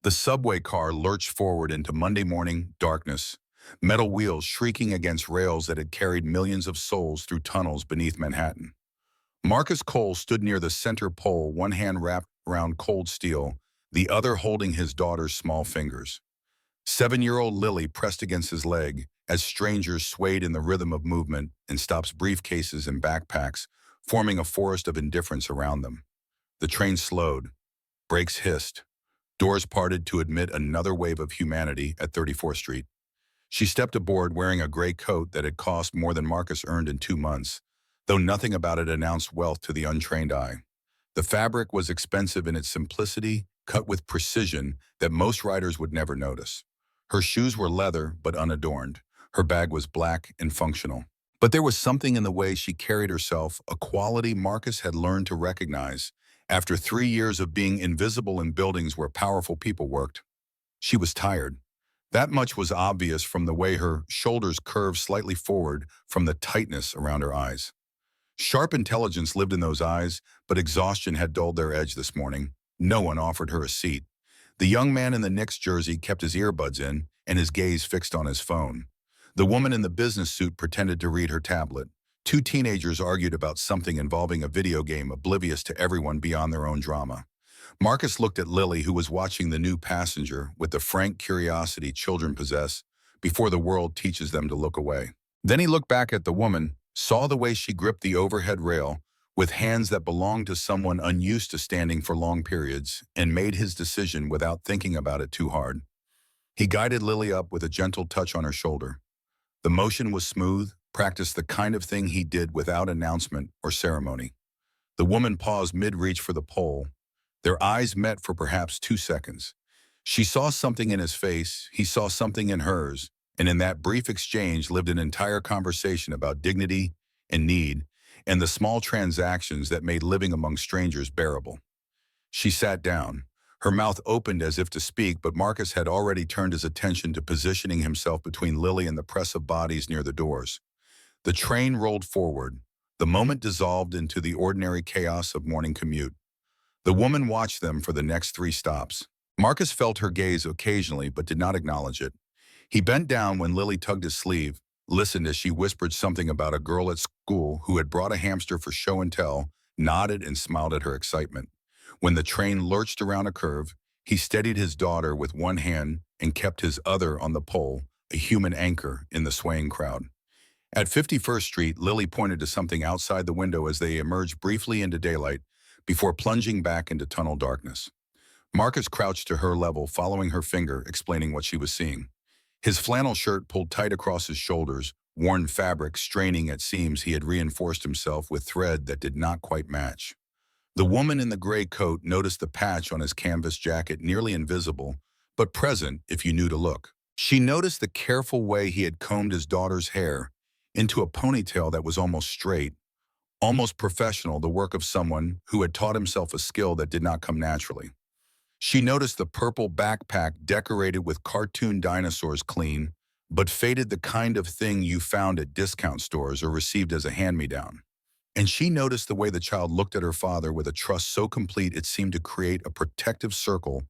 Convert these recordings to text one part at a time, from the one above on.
The subway car lurched forward into Monday morning darkness, metal wheels shrieking against rails that had carried millions of souls through tunnels beneath Manhattan. Marcus Cole stood near the center pole, one hand wrapped around cold steel, the other holding his daughter's small fingers. 7-year-old Lily pressed against his leg as strangers swayed in the rhythm of movement and stops briefcases and backpacks, forming a forest of indifference around them. The train slowed, brakes hissed, doors parted to admit another wave of humanity at 34th Street. She stepped aboard wearing a gray coat that had cost more than Marcus earned in 2 months, though nothing about it announced wealth to the untrained eye. The fabric was expensive in its simplicity, cut with precision that most riders would never notice. Her shoes were leather but unadorned. Her bag was black and functional. But there was something in the way she carried herself, a quality Marcus had learned to recognize after 3 years of being invisible in buildings where powerful people worked. She was tired. That much was obvious from the way her shoulders curved slightly forward from the tightness around her eyes. Sharp intelligence lived in those eyes, but exhaustion had dulled their edge this morning. No one offered her a seat. The young man in the Knicks jersey kept his earbuds in and his gaze fixed on his phone. The woman in the business suit pretended to read her tablet. Two teenagers argued about something involving a video game, oblivious to everyone beyond their own drama. Marcus looked at Lily, who was watching the new passenger with the frank curiosity children possess before the world teaches them to look away. Then he looked back at the woman, saw the way she gripped the overhead rail with hands that belonged to someone unused to standing for long periods, and made his decision without thinking about it too hard. He guided Lily up with a gentle touch on her shoulder. The motion was smooth, practiced, the kind of thing he did without announcement or ceremony. The woman paused mid-reach for the pole. Their eyes met for perhaps 2 seconds. She saw something in his face, he saw something in hers, and in that brief exchange lived an entire conversation about dignity and need, and the small transactions that made living among strangers bearable. She sat down. Her mouth opened as if to speak, but Marcus had already turned his attention to positioning himself between Lily and the press of bodies near the doors. The train rolled forward. The moment dissolved into the ordinary chaos of morning commute. The woman watched them for the next 3 stops. Marcus felt her gaze occasionally but did not acknowledge it. He bent down when Lily tugged his sleeve, listened as she whispered something about a girl at school who had brought a hamster for show and tell, nodded and smiled at her excitement. When the train lurched around a curve, he steadied his daughter with one hand and kept his other on the pole, a human anchor in the swaying crowd. At 51st Street, Lily pointed to something outside the window as they emerged briefly into daylight before plunging back into tunnel darkness. Marcus crouched to her level, following her finger, explaining what she was seeing. His flannel shirt pulled tight across his shoulders, worn fabric straining at seams. He had reinforced himself with thread that did not quite match. The woman in the gray coat noticed the patch on his canvas jacket, nearly invisible, but present if you knew to look. She noticed the careful way he had combed his daughter's hair into a ponytail that was almost straight, almost professional, the work of someone who had taught himself a skill that did not come naturally. She noticed the purple backpack decorated with cartoon dinosaurs, clean, but faded, the kind of thing you found at discount stores or received as a hand-me-down. And she noticed the way the child looked at her father with a trust so complete it seemed to create a protective circle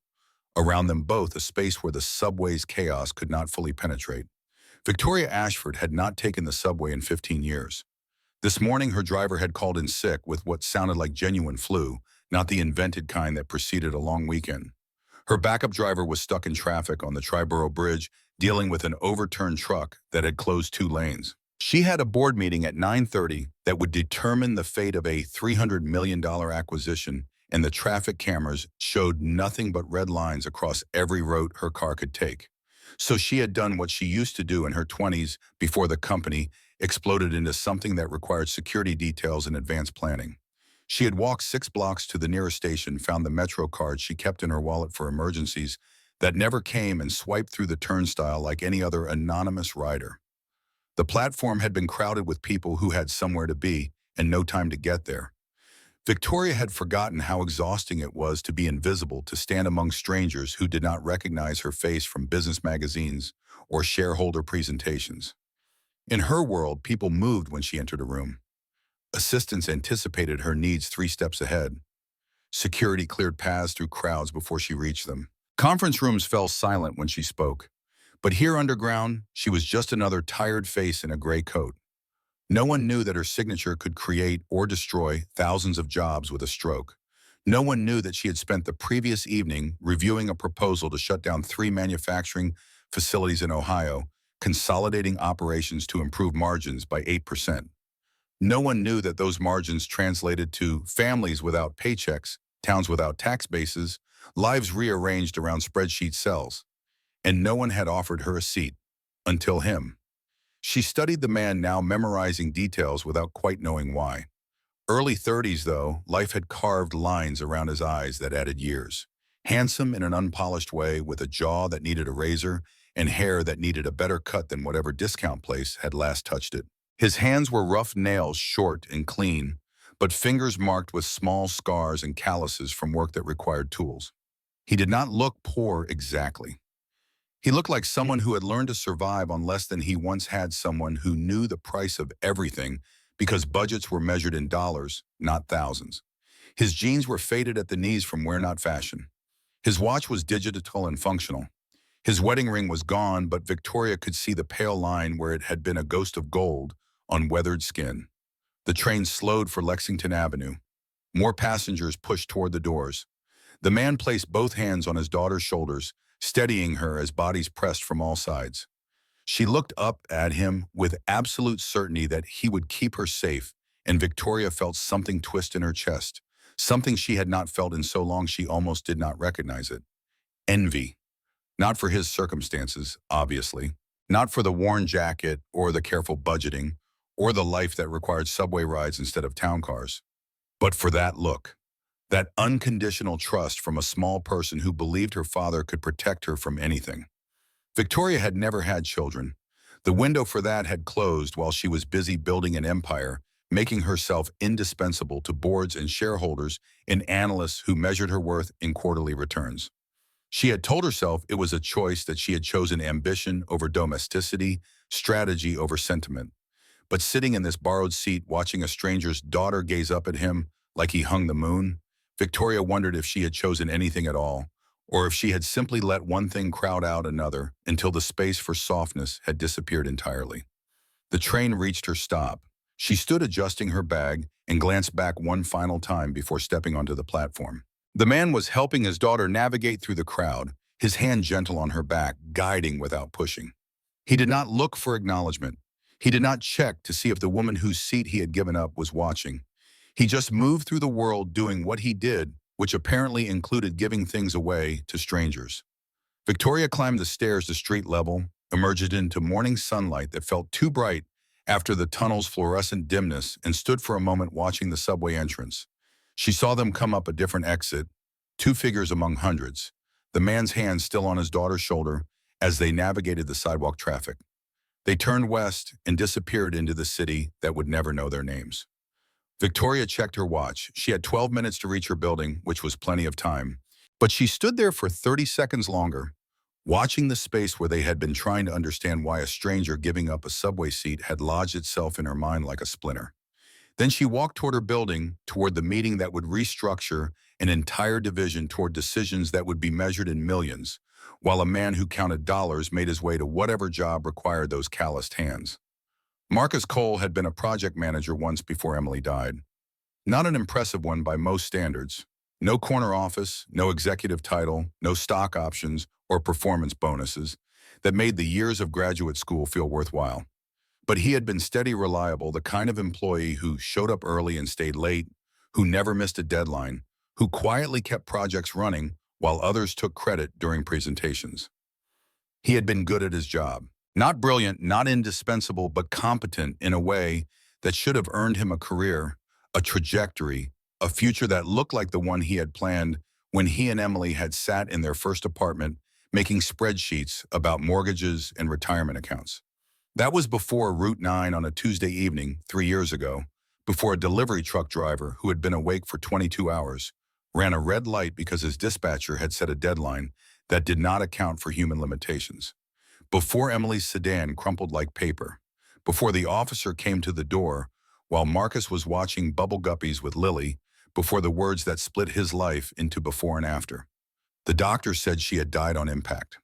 around them both, a space where the subway's chaos could not fully penetrate. Victoria Ashford had not taken the subway in 15 years. This morning, her driver had called in sick with what sounded like genuine flu, not the invented kind that preceded a long weekend. Her backup driver was stuck in traffic on the Triborough Bridge, dealing with an overturned truck that had closed 2 lanes. She had a board meeting at 9:30 that would determine the fate of a $300 million acquisition, and the traffic cameras showed nothing but red lines across every route her car could take. So she had done what she used to do in her 20s before the company exploded into something that required security details and advanced planning. She had walked 6 blocks to the nearest station, found the Metro card she kept in her wallet for emergencies that never came, and swiped through the turnstile like any other anonymous rider. The platform had been crowded with people who had somewhere to be and no time to get there. Victoria had forgotten how exhausting it was to be invisible, to stand among strangers who did not recognize her face from business magazines or shareholder presentations. In her world, people moved when she entered a room. Assistants anticipated her needs 3 steps ahead. Security cleared paths through crowds before she reached them. Conference rooms fell silent when she spoke. But here underground, she was just another tired face in a gray coat. No one knew that her signature could create or destroy thousands of jobs with a stroke. No one knew that she had spent the previous evening reviewing a proposal to shut down 3 manufacturing facilities in Ohio, consolidating operations to improve margins by 8%. No one knew that those margins translated to families without paychecks, towns without tax bases, lives rearranged around spreadsheet cells. And no one had offered her a seat. Until him. She studied the man, now memorizing details without quite knowing why. Early 30s, though, life had carved lines around his eyes that added years. Handsome in an unpolished way, with a jaw that needed a razor and hair that needed a better cut than whatever discount place had last touched it. His hands were rough nails, short and clean, but fingers marked with small scars and calluses from work that required tools. He did not look poor exactly. He looked like someone who had learned to survive on less than he once had, someone who knew the price of everything because budgets were measured in dollars, not thousands. His jeans were faded at the knees from wear, not fashion. His watch was digital and functional. His wedding ring was gone, but Victoria could see the pale line where it had been a ghost of gold on weathered skin. The train slowed for Lexington Avenue. More passengers pushed toward the doors. The man placed both hands on his daughter's shoulders, steadying her as bodies pressed from all sides. She looked up at him with absolute certainty that he would keep her safe, and Victoria felt something twist in her chest, something she had not felt in so long she almost did not recognize it. Envy. Not for his circumstances, obviously. Not for the worn jacket or the careful budgeting or the life that required subway rides instead of town cars. But for that look. That unconditional trust from a small person who believed her father could protect her from anything. Victoria had never had children. The window for that had closed while she was busy building an empire, making herself indispensable to boards and shareholders and analysts who measured her worth in quarterly returns. She had told herself it was a choice, that she had chosen ambition over domesticity, strategy over sentiment. But sitting in this borrowed seat, watching a stranger's daughter gaze up at him like he hung the moon, Victoria wondered if she had chosen anything at all, or if she had simply let one thing crowd out another until the space for softness had disappeared entirely. The train reached her stop. She stood adjusting her bag and glanced back one final time before stepping onto the platform. The man was helping his daughter navigate through the crowd, his hand gentle on her back, guiding without pushing. He did not look for acknowledgement. He did not check to see if the woman whose seat he had given up was watching. He just moved through the world doing what he did, which apparently included giving things away to strangers. Victoria climbed the stairs to street level, emerged into morning sunlight that felt too bright after the tunnel's fluorescent dimness, and stood for a moment watching the subway entrance. She saw them come up a different exit, 2 figures among hundreds, the man's hand still on his daughter's shoulder as they navigated the sidewalk traffic. They turned west and disappeared into the city that would never know their names. Victoria checked her watch. She had 12 minutes to reach her building, which was plenty of time. But she stood there for 30 seconds longer, watching the space where they had been trying to understand why a stranger giving up a subway seat had lodged itself in her mind like a splinter. Then she walked toward her building, toward the meeting that would restructure an entire division, toward decisions that would be measured in millions, while a man who counted dollars made his way to whatever job required those calloused hands. Marcus Cole had been a project manager once before Emily died. Not an impressive one by most standards. No corner office, no executive title, no stock options or performance bonuses that made the years of graduate school feel worthwhile. But he had been steady, reliable, the kind of employee who showed up early and stayed late, who never missed a deadline, who quietly kept projects running while others took credit during presentations. He had been good at his job. Not brilliant, not indispensable, but competent in a way that should have earned him a career, a trajectory, a future that looked like the one he had planned when he and Emily had sat in their first apartment making spreadsheets about mortgages and retirement accounts. That was before Route 9 on a Tuesday evening 3 years ago, before a delivery truck driver who had been awake for 22 hours ran a red light because his dispatcher had set a deadline that did not account for human limitations. Before Emily's sedan crumpled like paper, before the officer came to the door while Marcus was watching Bubble Guppies with Lily, before the words that split his life into before and after. The doctor said she had died on impact.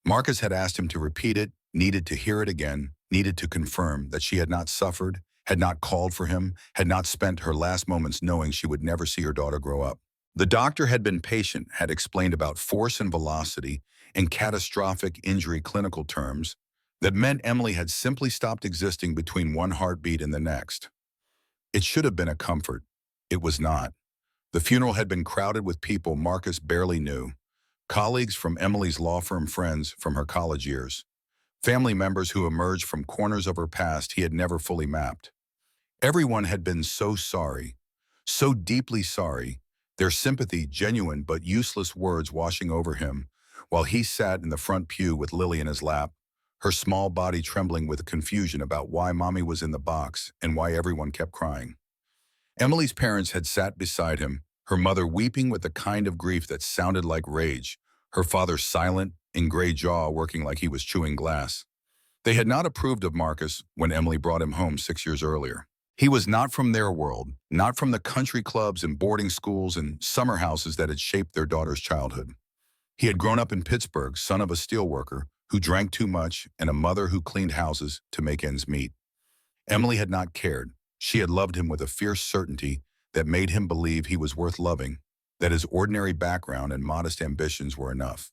Marcus had asked him to repeat it, needed to hear it again, needed to confirm that she had not suffered, had not called for him, had not spent her last moments knowing she would never see her daughter grow up. The doctor had been patient, had explained about force and velocity in catastrophic injury clinical terms that meant Emily had simply stopped existing between one heartbeat and the next. It should have been a comfort. It was not. The funeral had been crowded with people Marcus barely knew. Colleagues from Emily's law firm, friends from her college years, family members who emerged from corners of her past he had never fully mapped. Everyone had been so sorry, so deeply sorry, their sympathy genuine but useless words washing over him, while he sat in the front pew with Lily in his lap, her small body trembling with confusion about why Mommy was in the box and why everyone kept crying. Emily's parents had sat beside him, her mother weeping with the kind of grief that sounded like rage, her father silent, in gray jaw working like he was chewing glass. They had not approved of Marcus when Emily brought him home 6 years earlier. He was not from their world, not from the country clubs and boarding schools and summer houses that had shaped their daughter's childhood. He had grown up in Pittsburgh, son of a steelworker who drank too much and a mother who cleaned houses to make ends meet. Emily had not cared. She had loved him with a fierce certainty that made him believe he was worth loving, that his ordinary background and modest ambitions were enough.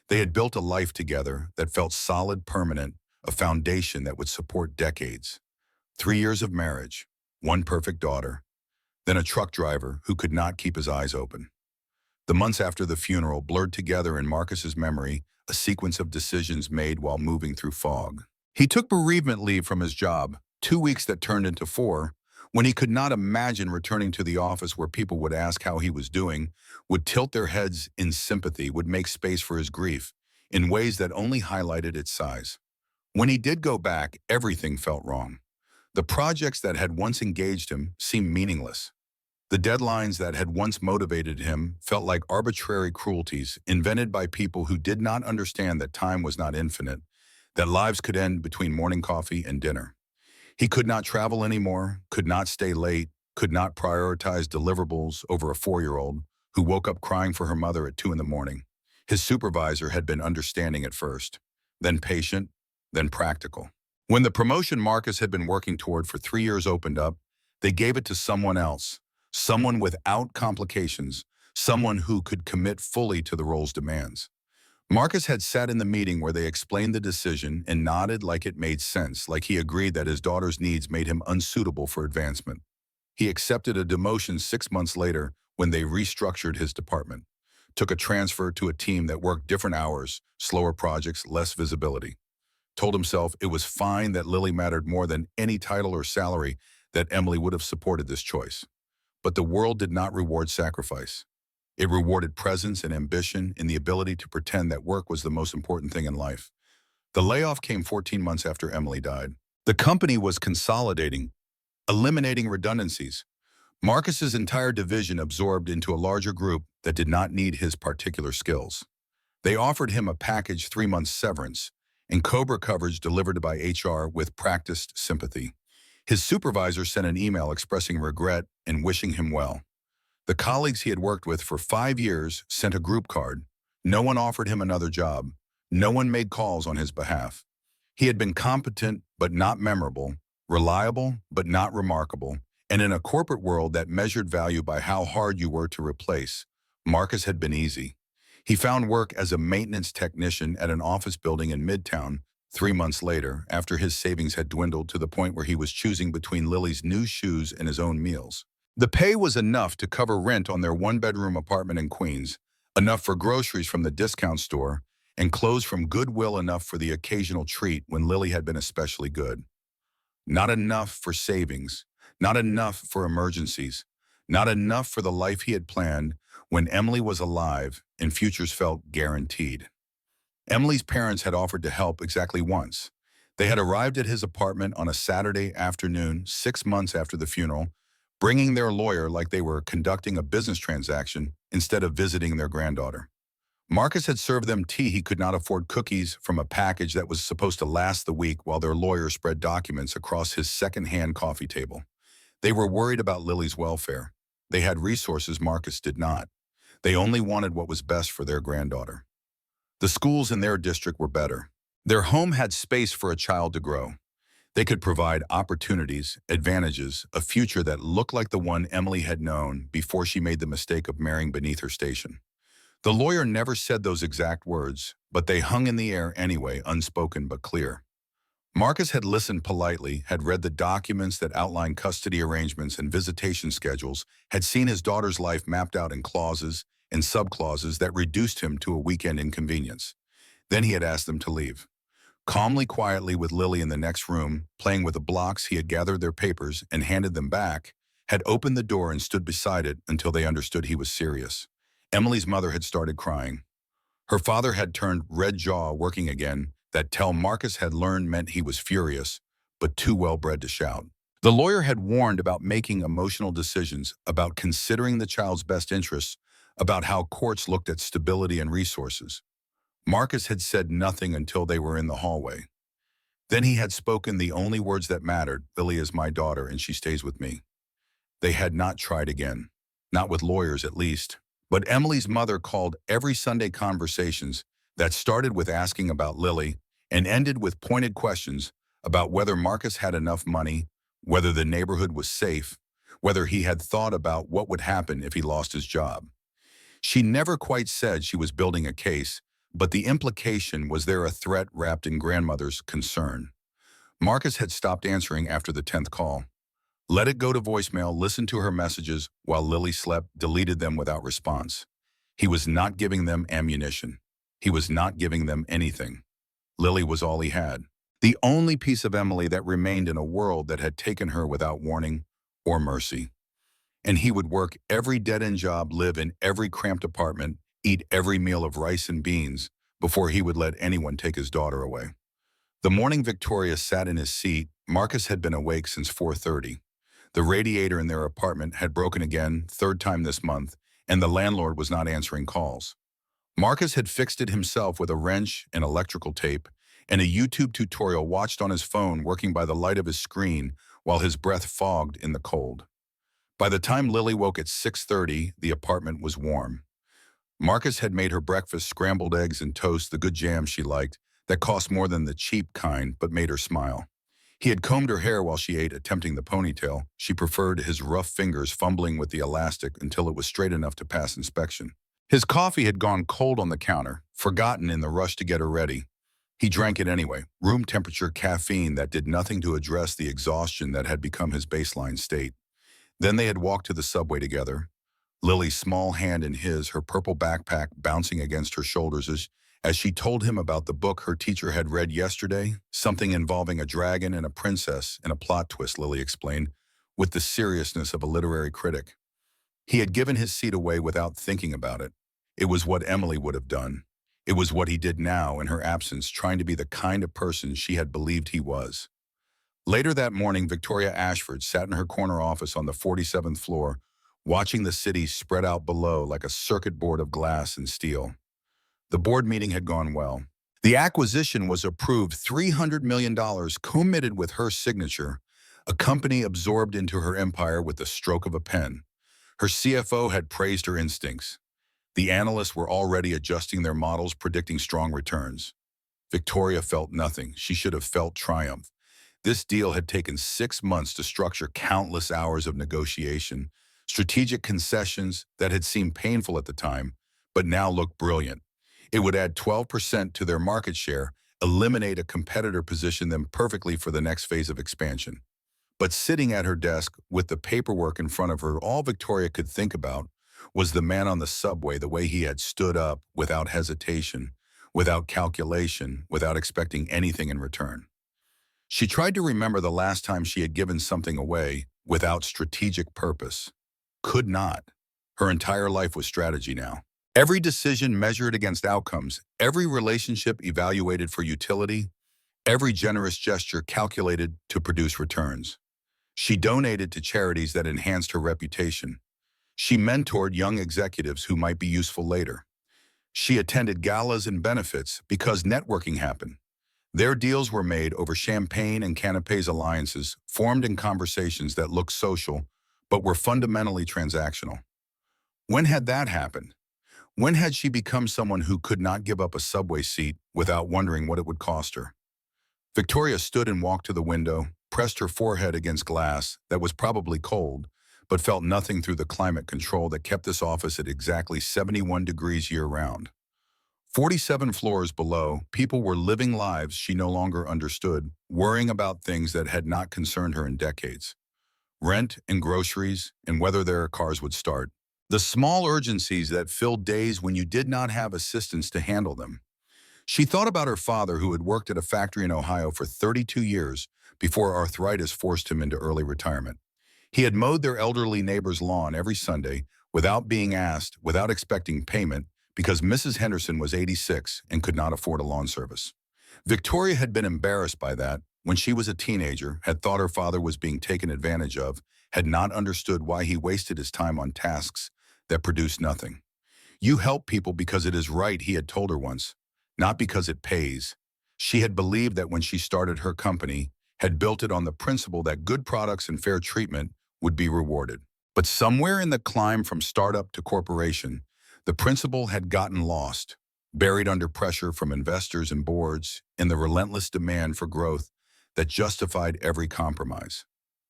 They had built a life together that felt solid, permanent, a foundation that would support decades. 3 years of marriage, one perfect daughter, then a truck driver who could not keep his eyes open. The months after the funeral blurred together in Marcus's memory, a sequence of decisions made while moving through fog. He took bereavement leave from his job, 2 weeks that turned into 4, when he could not imagine returning to the office where people would ask how he was doing, would tilt their heads in sympathy, would make space for his grief, in ways that only highlighted its size. When he did go back, everything felt wrong. The projects that had once engaged him seemed meaningless. The deadlines that had once motivated him felt like arbitrary cruelties invented by people who did not understand that time was not infinite, that lives could end between morning coffee and dinner. He could not travel anymore, could not stay late, could not prioritize deliverables over a 4-year-old who woke up crying for her mother at 2 in the morning. His supervisor had been understanding at first, then patient, then practical. When the promotion Marcus had been working toward for 3 years opened up, they gave it to someone else, someone without complications, someone who could commit fully to the role's demands. Marcus had sat in the meeting where they explained the decision and nodded like it made sense, like he agreed that his daughter's needs made him unsuitable for advancement. He accepted a demotion 6 months later when they restructured his department, took a transfer to a team that worked different hours, slower projects, less visibility. Told himself it was fine that Lily mattered more than any title or salary, that Emily would have supported this choice. But the world did not reward sacrifice. It rewarded presence and ambition and the ability to pretend that work was the most important thing in life. The layoff came 14 months after Emily died. The company was consolidating, eliminating redundancies. Marcus's entire division absorbed into a larger group that did not need his particular skills. They offered him a package 3 months severance and COBRA coverage delivered by HR with practiced sympathy. His supervisor sent an email expressing regret and wishing him well. The colleagues he had worked with for 5 years sent a group card. No one offered him another job. No one made calls on his behalf. He had been competent but not memorable, reliable but not remarkable, and in a corporate world that measured value by how hard you were to replace, Marcus had been easy. He found work as a maintenance technician at an office building in Midtown 3 months later, after his savings had dwindled to the point where he was choosing between Lily's new shoes and his own meals. The pay was enough to cover rent on their 1-bedroom apartment in Queens, enough for groceries from the discount store, and clothes from Goodwill enough for the occasional treat when Lily had been especially good. Not enough for savings, not enough for emergencies, not enough for the life he had planned when Emily was alive and futures felt guaranteed. Emily's parents had offered to help exactly once. They had arrived at his apartment on a Saturday afternoon 6 months after the funeral, bringing their lawyer like they were conducting a business transaction instead of visiting their granddaughter. Marcus had served them tea. He could not afford cookies from a package that was supposed to last the week while their lawyer spread documents across his second-hand coffee table. They were worried about Lily's welfare. They had resources Marcus did not. They only wanted what was best for their granddaughter. The schools in their district were better. Their home had space for a child to grow. They could provide opportunities, advantages, a future that looked like the one Emily had known before she made the mistake of marrying beneath her station. The lawyer never said those exact words, but they hung in the air anyway, unspoken but clear. Marcus had listened politely, had read the documents that outlined custody arrangements and visitation schedules, had seen his daughter's life mapped out in clauses and subclauses that reduced him to a weekend inconvenience. Then he had asked them to leave. Calmly, quietly, with Lily in the next room, playing with the blocks, he had gathered their papers and handed them back, had opened the door and stood beside it until they understood he was serious. Emily's mother had started crying. Her father had turned red jaw, working again. That tell Marcus had learned meant he was furious, but too well-bred to shout. The lawyer had warned about making emotional decisions, about considering the child's best interests, about how courts looked at stability and resources. Marcus had said nothing until they were in the hallway. Then he had spoken the only words that mattered: "Lily is my daughter and she stays with me." They had not tried again. Not with lawyers, at least. But Emily's mother called every Sunday conversations that started with asking about Lily and ended with pointed questions about whether Marcus had enough money, whether the neighborhood was safe, whether he had thought about what would happen if he lost his job. She never quite said she was building a case, but the implication was there a threat wrapped in grandmother's concern. Marcus had stopped answering after the 10th call. Let it go to voicemail, listened to her messages while Lily slept, deleted them without response. He was not giving them ammunition. He was not giving them anything. Lily was all he had. The only piece of Emily that remained in a world that had taken her without warning or mercy. And he would work every dead-end job, live in every cramped apartment, eat every meal of rice and beans before he would let anyone take his daughter away. The morning Victoria sat in his seat, Marcus had been awake since 4:30. The radiator in their apartment had broken again, third time this month, and the landlord was not answering calls. Marcus had fixed it himself with a wrench and electrical tape and a YouTube tutorial watched on his phone, working by the light of his screen while his breath fogged in the cold. By the time Lily woke at 6:30, the apartment was warm. Marcus had made her breakfast: scrambled eggs and toast, the good jam she liked, that cost more than the cheap kind but made her smile. He had combed her hair while she ate, attempting the ponytail. She preferred his rough fingers fumbling with the elastic until it was straight enough to pass inspection. His coffee had gone cold on the counter, forgotten in the rush to get her ready. He drank it anyway, room temperature caffeine that did nothing to address the exhaustion that had become his baseline state. Then they had walked to the subway together, Lily's small hand in his, her purple backpack bouncing against her shoulders as she told him about the book her teacher had read yesterday, something involving a dragon and a princess and a plot twist, Lily explained, with the seriousness of a literary critic. He had given his seat away without thinking about it. It was what Emily would have done. It was what he did now in her absence, trying to be the kind of person she had believed he was. Later that morning, Victoria Ashford sat in her corner office on the 47th floor, watching the city spread out below like a circuit board of glass and steel. The board meeting had gone well. The acquisition was approved, $300 million committed with her signature, a company absorbed into her empire with the stroke of a pen. Her CFO had praised her instincts. The analysts were already adjusting their models, predicting strong returns. Victoria felt nothing. She should have felt triumph. This deal had taken 6 months to structure, countless hours of negotiation, strategic concessions that had seemed painful at the time, but now looked brilliant. It would add 12% to their market share, eliminate a competitor, position them perfectly for the next phase of expansion. But sitting at her desk with the paperwork in front of her, all Victoria could think about was the man on the subway, the way he had stood up without hesitation, without calculation, without expecting anything in return. She tried to remember the last time she had given something away without strategic purpose. Could not. Her entire life was strategy now. Every decision measured against outcomes, every relationship evaluated for utility, every generous gesture calculated to produce returns. She donated to charities that enhanced her reputation. She mentored young executives who might be useful later. She attended galas and benefits because networking happened. Their deals were made over champagne and canapes, alliances formed in conversations that looked social but were fundamentally transactional. When had that happened? When had she become someone who could not give up a subway seat without wondering what it would cost her? Victoria stood and walked to the window, pressed her forehead against glass that was probably cold, but felt nothing through the climate control that kept this office at exactly 71 degrees year-round. 47 floors below, people were living lives she no longer understood, worrying about things that had not concerned her in decades. Rent and groceries and whether their cars would start. The small urgencies that filled days when you did not have assistants to handle them. She thought about her father who had worked at a factory in Ohio for 32 years before arthritis forced him into early retirement. He had mowed their elderly neighbor's lawn every Sunday without being asked, without expecting payment, because Mrs. Henderson was 86 and could not afford a lawn service. Victoria had been embarrassed by that when she was a teenager, had thought her father was being taken advantage of, had not understood why he wasted his time on tasks that produced nothing. You help people because it is right, he had told her once, not because it pays. She had believed that when she started her company, had built it on the principle that good products and fair treatment would be rewarded. But somewhere in the climb from startup to corporation, the principle had gotten lost, buried under pressure from investors and boards in the relentless demand for growth that justified every compromise.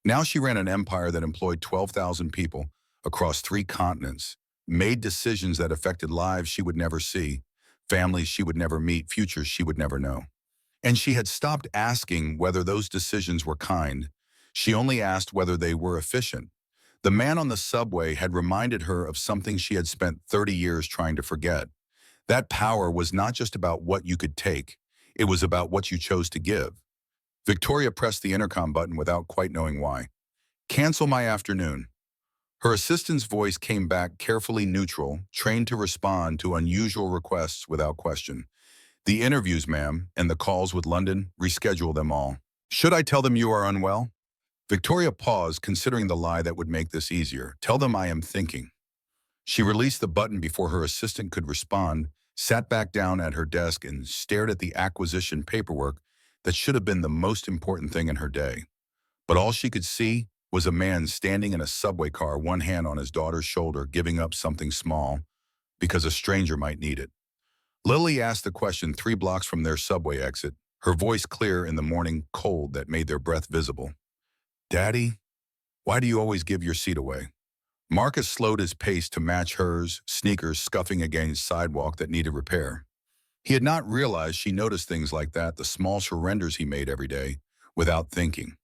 Now she ran an empire that employed 12,000 people across 3 continents, made decisions that affected lives she would never see, families she would never meet, futures she would never know. And she had stopped asking whether those decisions were kind. She only asked whether they were efficient. The man on the subway had reminded her of something she had spent 30 years trying to forget. That power was not just about what you could take, it was about what you chose to give. Victoria pressed the intercom button without quite knowing why. "Cancel my afternoon." Her assistant's voice came back carefully neutral, trained to respond to unusual requests without question. "The interviews, ma'am, and the calls with London, reschedule them all." "Should I tell them you are unwell?" Victoria paused, considering the lie that would make this easier. "Tell them I am thinking." She released the button before her assistant could respond, sat back down at her desk and stared at the acquisition paperwork that should have been the most important thing in her day. But all she could see was a man standing in a subway car, one hand on his daughter's shoulder, giving up something small because a stranger might need it. Lily asked the question 3 blocks from their subway exit, her voice clear in the morning cold that made their breath visible. "Daddy, why do you always give your seat away?" Marcus slowed his pace to match hers, sneakers scuffing against sidewalk that needed repair. He had not realized she noticed things like that, the small surrenders he made every day, without thinking.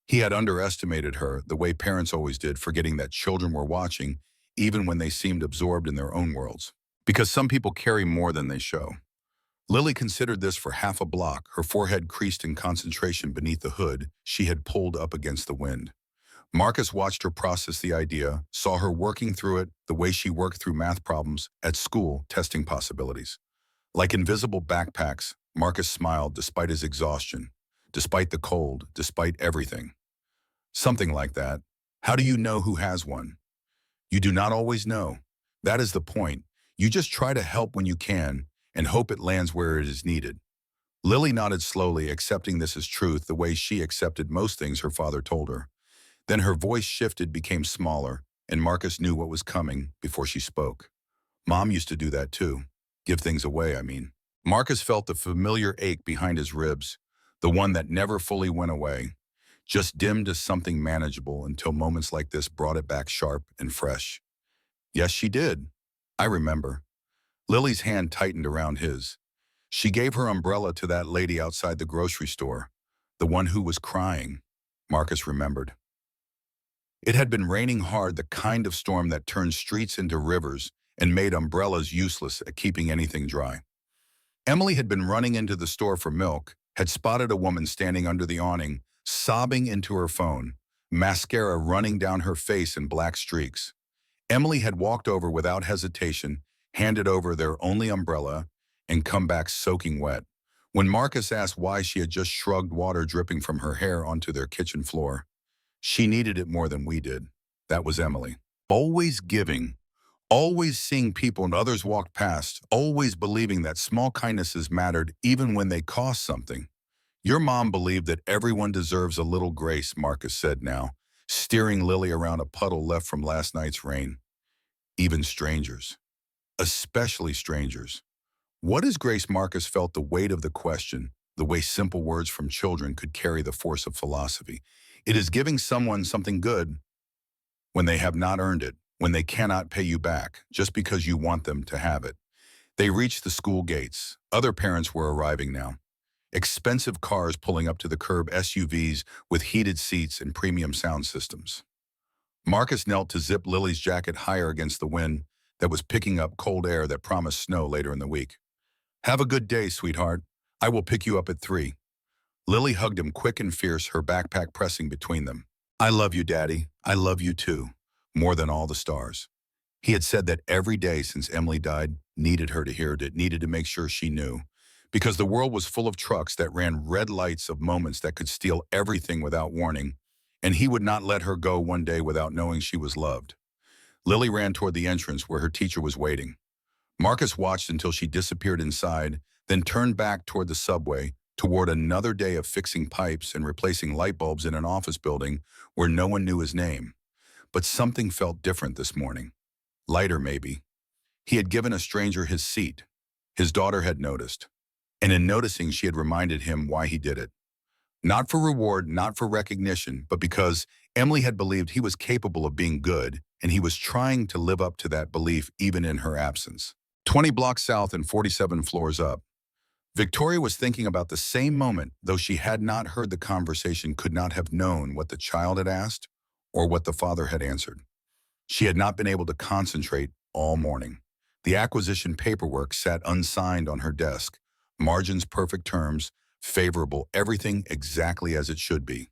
He had underestimated her, the way parents always did, forgetting that children were watching, even when they seemed absorbed in their own worlds. Because some people carry more than they show. Lily considered this for half a block, her forehead creased in concentration beneath the hood she had pulled up against the wind. Marcus watched her process the idea, saw her working through it the way she worked through math problems at school, testing possibilities. Like invisible backpacks, Marcus smiled despite his exhaustion, despite the cold, despite everything. Something like that. How do you know who has one? You do not always know. That is the point. You just try to help when you can and hope it lands where it is needed. Lily nodded slowly, accepting this as truth the way she accepted most things her father told her. Then her voice shifted, became smaller, and Marcus knew what was coming before she spoke. "Mom used to do that too. Give things away, I mean." Marcus felt the familiar ache behind his ribs, the one that never fully went away, just dimmed to something manageable until moments like this brought it back sharp and fresh. "Yes, she did. I remember." Lily's hand tightened around his. "She gave her umbrella to that lady outside the grocery store, the one who was crying." Marcus remembered. It had been raining hard, the kind of storm that turned streets into rivers and made umbrellas useless at keeping anything dry. Emily had been running into the store for milk, had spotted a woman standing under the awning, sobbing into her phone, mascara running down her face in black streaks. Emily had walked over without hesitation, handed over their only umbrella, and come back soaking wet. When Marcus asked why, she had just shrugged, water dripping from her hair onto their kitchen floor. She needed it more than we did. That was Emily. Always giving, always seeing people and others walk past, always believing that small kindnesses mattered even when they cost something. "Your mom believed that everyone deserves a little grace," Marcus said now, steering Lily around a puddle left from last night's rain. "Even strangers." especially strangers. What as Grace Marcus felt the weight of the question, the way simple words from children could carry the force of philosophy. It is giving someone something good when they have not earned it, when they cannot pay you back, just because you want them to have it. They reached the school gates. Other parents were arriving now. Expensive cars pulling up to the curb, SUVs with heated seats and premium sound systems. Marcus knelt to zip Lily's jacket higher against the wind that was picking up cold air that promised snow later in the week. Have a good day, sweetheart. I will pick you up at 3. Lily hugged him quick and fierce, her backpack pressing between them. I love you, Daddy. I love you too. More than all the stars. He had said that every day since Emily died needed her to hear it, needed to make sure she knew. Because the world was full of trucks that ran red lights of moments that could steal everything without warning, and he would not let her go one day without knowing she was loved. Lily ran toward the entrance where her teacher was waiting. Marcus watched until she disappeared inside, then turned back toward the subway, toward another day of fixing pipes and replacing light bulbs in an office building where no one knew his name. But something felt different this morning. Lighter, maybe. He had given a stranger his seat. His daughter had noticed. And in noticing, she had reminded him why he did it. Not for reward, not for recognition, but because Emily had believed he was capable of being good, and he was trying to live up to that belief even in her absence. 20 blocks south and 47 floors up. Victoria was thinking about the same moment, though she had not heard the conversation, could not have known what the child had asked or what the father had answered. She had not been able to concentrate all morning. The acquisition paperwork sat unsigned on her desk. Margins, perfect terms, favorable, everything exactly as it should be.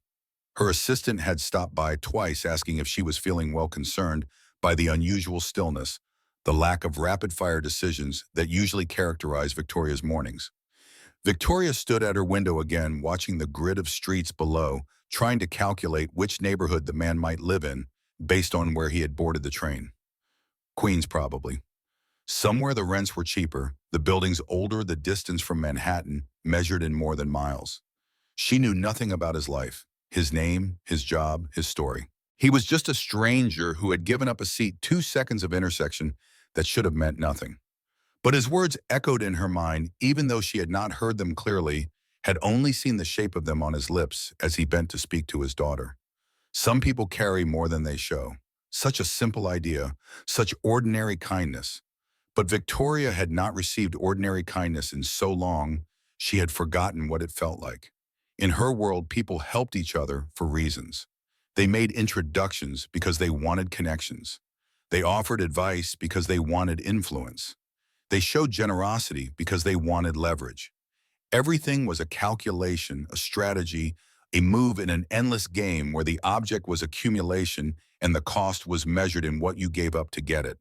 Her assistant had stopped by twice asking if she was feeling well, concerned by the unusual stillness, the lack of rapid-fire decisions that usually characterize Victoria's mornings. Victoria stood at her window again, watching the grid of streets below, trying to calculate which neighborhood the man might live in based on where he had boarded the train. Queens, probably. Somewhere the rents were cheaper, the buildings older, the distance from Manhattan measured in more than miles. She knew nothing about his life, his name, his job, his story. He was just a stranger who had given up a seat 2 seconds of intersection that should have meant nothing. But his words echoed in her mind, even though she had not heard them clearly, had only seen the shape of them on his lips as he bent to speak to his daughter. Some people carry more than they show. Such a simple idea, such ordinary kindness. But Victoria had not received ordinary kindness in so long, she had forgotten what it felt like. In her world, people helped each other for reasons. They made introductions because they wanted connections. They offered advice because they wanted influence. They showed generosity because they wanted leverage. Everything was a calculation, a strategy, a move in an endless game where the object was accumulation and the cost was measured in what you gave up to get it.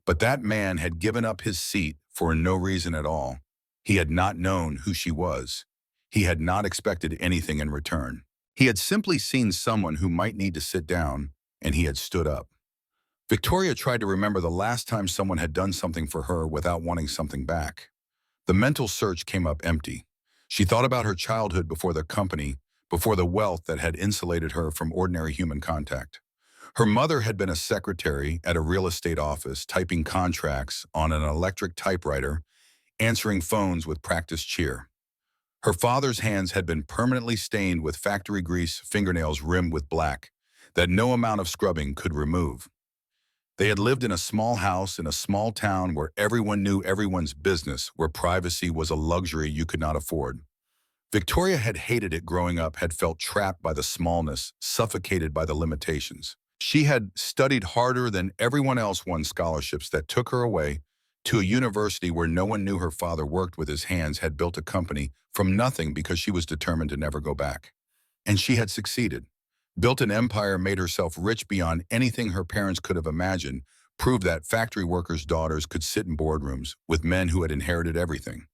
But that man had given up his seat for no reason at all. He had not known who she was. He had not expected anything in return. He had simply seen someone who might need to sit down, and he had stood up. Victoria tried to remember the last time someone had done something for her without wanting something back. The mental search came up empty. She thought about her childhood before the company, before the wealth that had insulated her from ordinary human contact. Her mother had been a secretary at a real estate office, typing contracts on an electric typewriter, answering phones with practiced cheer. Her father's hands had been permanently stained with factory grease, fingernails rimmed with black, that no amount of scrubbing could remove. They had lived in a small house in a small town where everyone knew everyone's business, where privacy was a luxury you could not afford. Victoria had hated it growing up, had felt trapped by the smallness, suffocated by the limitations. She had studied harder than everyone else, won scholarships that took her away to a university where no one knew her father worked with his hands, had built a company from nothing because she was determined to never go back. And she had succeeded. Built an empire, made herself rich beyond anything her parents could have imagined, proved that factory workers' daughters could sit in boardrooms with men who had inherited everything.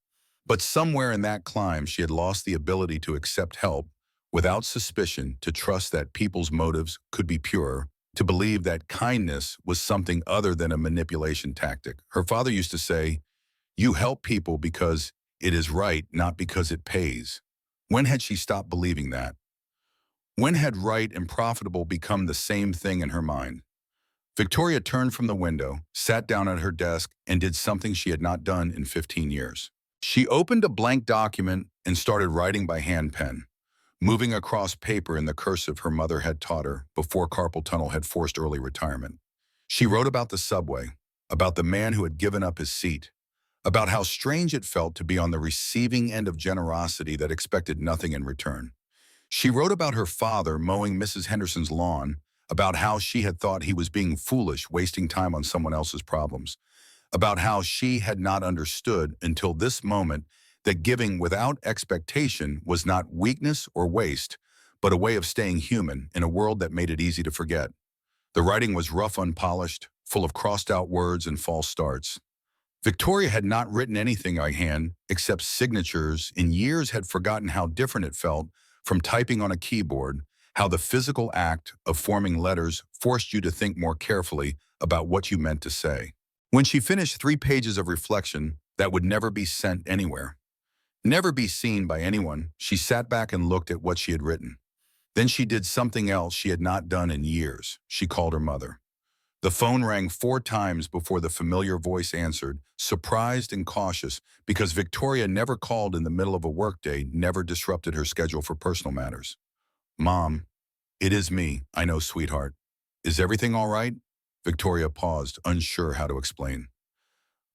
But somewhere in that climb, she had lost the ability to accept help without suspicion, to trust that people's motives could be pure, to believe that kindness was something other than a manipulation tactic. Her father used to say, "You help people because it is right, not because it pays." When had she stopped believing that? When had right and profitable become the same thing in her mind? Victoria turned from the window, sat down at her desk, and did something she had not done in 15 years. She opened a blank document and started writing by hand pen, moving across paper in the cursive her mother had taught her before carpal tunnel had forced early retirement. She wrote about the subway, about the man who had given up his seat, about how strange it felt to be on the receiving end of generosity that expected nothing in return. She wrote about her father mowing Mrs. Henderson's lawn, about how she had thought he was being foolish, wasting time on someone else's problems, about how she had not understood until this moment that giving without expectation was not weakness or waste, but a way of staying human in a world that made it easy to forget. The writing was rough, unpolished, full of crossed-out words and false starts. Victoria had not written anything by hand except signatures, in years had forgotten how different it felt from typing on a keyboard, how the physical act of forming letters forced you to think more carefully about what you meant to say. When she finished 3 pages of reflection that would never be sent anywhere, never be seen by anyone, she sat back and looked at what she had written. Then she did something else she had not done in years. She called her mother. The phone rang 4 times before the familiar voice answered, surprised and cautious, because Victoria never called in the middle of a workday, never disrupted her schedule for personal matters. Mom, it is me, I know, sweetheart. Is everything all right? Victoria paused, unsure how to explain.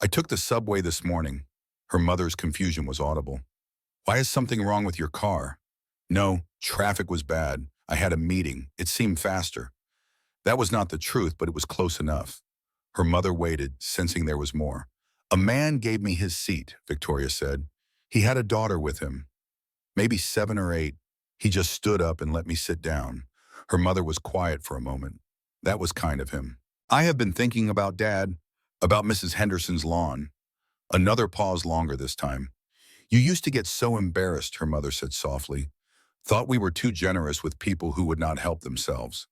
I took the subway this morning. Her mother's confusion was audible. Why is something wrong with your car? No, traffic was bad. I had a meeting. It seemed faster. That was not the truth, but it was close enough. Her mother waited, sensing there was more. A man gave me his seat, Victoria said. He had a daughter with him, maybe 7 or 8. He just stood up and let me sit down. Her mother was quiet for a moment. That was kind of him. I have been thinking about Dad, about Mrs. Henderson's lawn. Another pause, longer this time. You used to get so embarrassed, her mother said softly. Thought we were too generous with people who would not help themselves.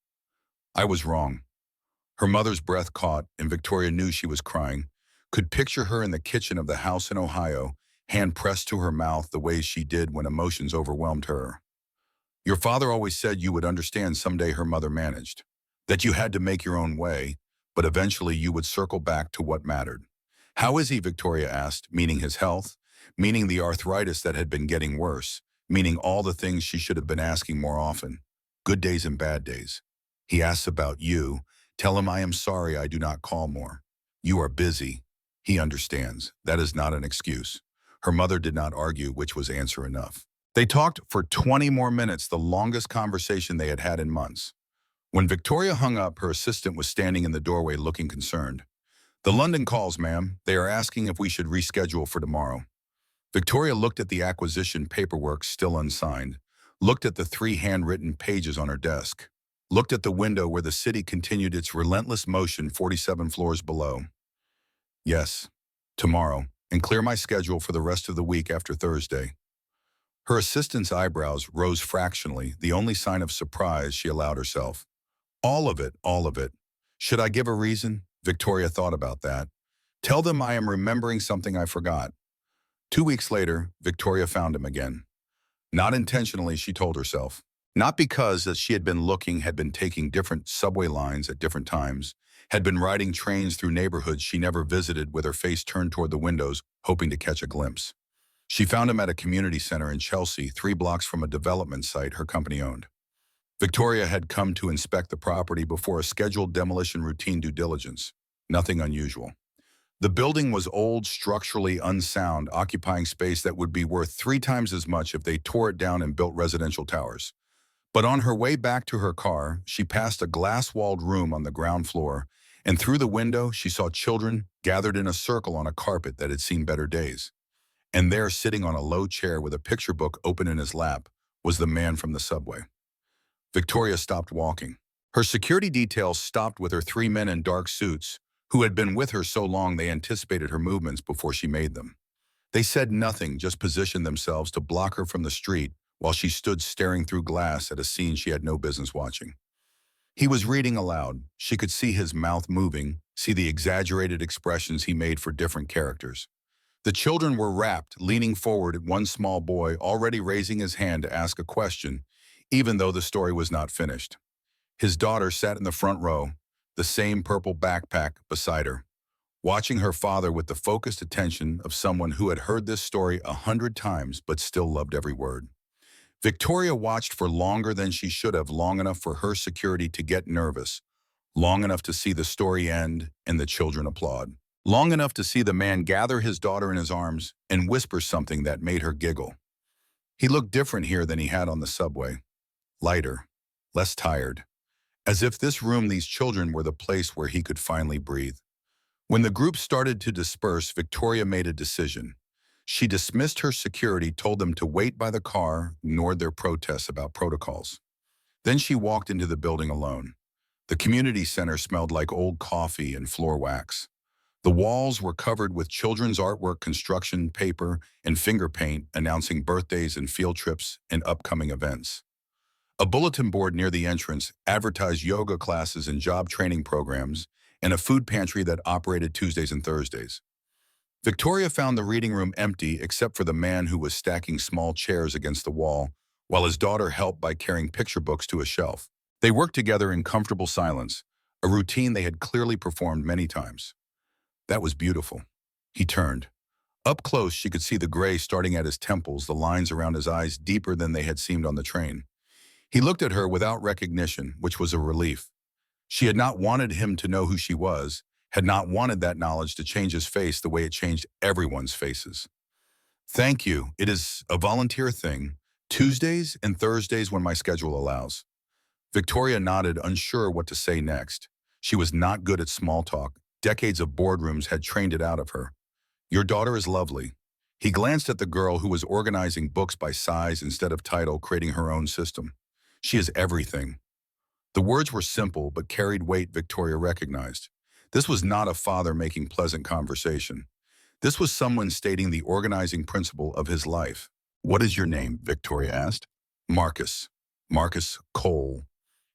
I was wrong. Her mother's breath caught, and Victoria knew she was crying. Could picture her in the kitchen of the house in Ohio, hand pressed to her mouth the way she did when emotions overwhelmed her. Your father always said you would understand someday, her mother managed. That you had to make your own way, but eventually you would circle back to what mattered. How is he, Victoria asked, meaning his health, meaning the arthritis that had been getting worse, meaning all the things she should have been asking more often. Good days and bad days. He asks about you. Tell him I am sorry I do not call more. You are busy. He understands. That is not an excuse. Her mother did not argue, which was answer enough. They talked for 20 more minutes, the longest conversation they had had in months. When Victoria hung up, her assistant was standing in the doorway looking concerned. The London calls, ma'am. They are asking if we should reschedule for tomorrow. Victoria looked at the acquisition paperwork still unsigned, looked at the 3 handwritten pages on her desk, looked at the window where the city continued its relentless motion 47 floors below. Yes, tomorrow, and clear my schedule for the rest of the week after Thursday. Her assistant's eyebrows rose fractionally, the only sign of surprise she allowed herself. All of it, all of it. Should I give a reason? Victoria thought about that. Tell them I am remembering something I forgot. 2 weeks later, Victoria found him again. Not intentionally, she told herself. Not because that she had been taking different subway lines at different times, had been riding trains through neighborhoods she never visited with her face turned toward the windows, hoping to catch a glimpse. She found him at a community center in Chelsea, 3 blocks from a development site her company owned. Victoria had come to inspect the property before a scheduled demolition routine due diligence. Nothing unusual. The building was old, structurally unsound, occupying space that would be worth 3 times as much if they tore it down and built residential towers. But on her way back to her car, she passed a glass-walled room on the ground floor, and through the window she saw children gathered in a circle on a carpet that had seen better days. And there, sitting on a low chair with a picture book open in his lap, was the man from the subway. Victoria stopped walking. Her security detail stopped with her 3 men in dark suits, who had been with her so long they anticipated her movements before she made them. They said nothing, just positioned themselves to block her from the street while she stood staring through glass at a scene she had no business watching. He was reading aloud. She could see his mouth moving, see the exaggerated expressions he made for different characters. The children were rapt, leaning forward at one small boy already raising his hand to ask a question, even though the story was not finished. His daughter sat in the front row, the same purple backpack beside her, watching her father with the focused attention of someone who had heard this story 100 times but still loved every word. Victoria watched for longer than she should have, long enough for her security to get nervous, long enough to see the story end and the children applaud, long enough to see the man gather his daughter in his arms and whisper something that made her giggle. He looked different here than he had on the subway, lighter, less tired, as if this room, these children, were the place where he could finally breathe. When the group started to disperse, Victoria made a decision. She dismissed her security, told them to wait by the car, ignored their protests about protocols. Then she walked into the building alone. The community center smelled like old coffee and floor wax. The walls were covered with children's artwork, construction paper, and finger paint announcing birthdays and field trips and upcoming events. A bulletin board near the entrance advertised yoga classes and job training programs, and a food pantry that operated Tuesdays and Thursdays. Victoria found the reading room empty except for the man who was stacking small chairs against the wall, while his daughter helped by carrying picture books to a shelf. They worked together in comfortable silence, a routine they had clearly performed many times. That was beautiful. He turned. Up close, she could see the gray starting at his temples, the lines around his eyes deeper than they had seemed on the train. He looked at her without recognition, which was a relief. She had not wanted him to know who she was, had not wanted that knowledge to change his face the way it changed everyone's faces. Thank you. It is a volunteer thing. Tuesdays and Thursdays when my schedule allows. Victoria nodded, unsure what to say next. She was not good at small talk. Decades of boardrooms had trained it out of her. Your daughter is lovely. He glanced at the girl who was organizing books by size instead of title, creating her own system. She is everything. The words were simple but carried weight, Victoria recognized. This was not a father making pleasant conversation. This was someone stating the organizing principle of his life. What is your name? Victoria asked. Marcus. Marcus Cole.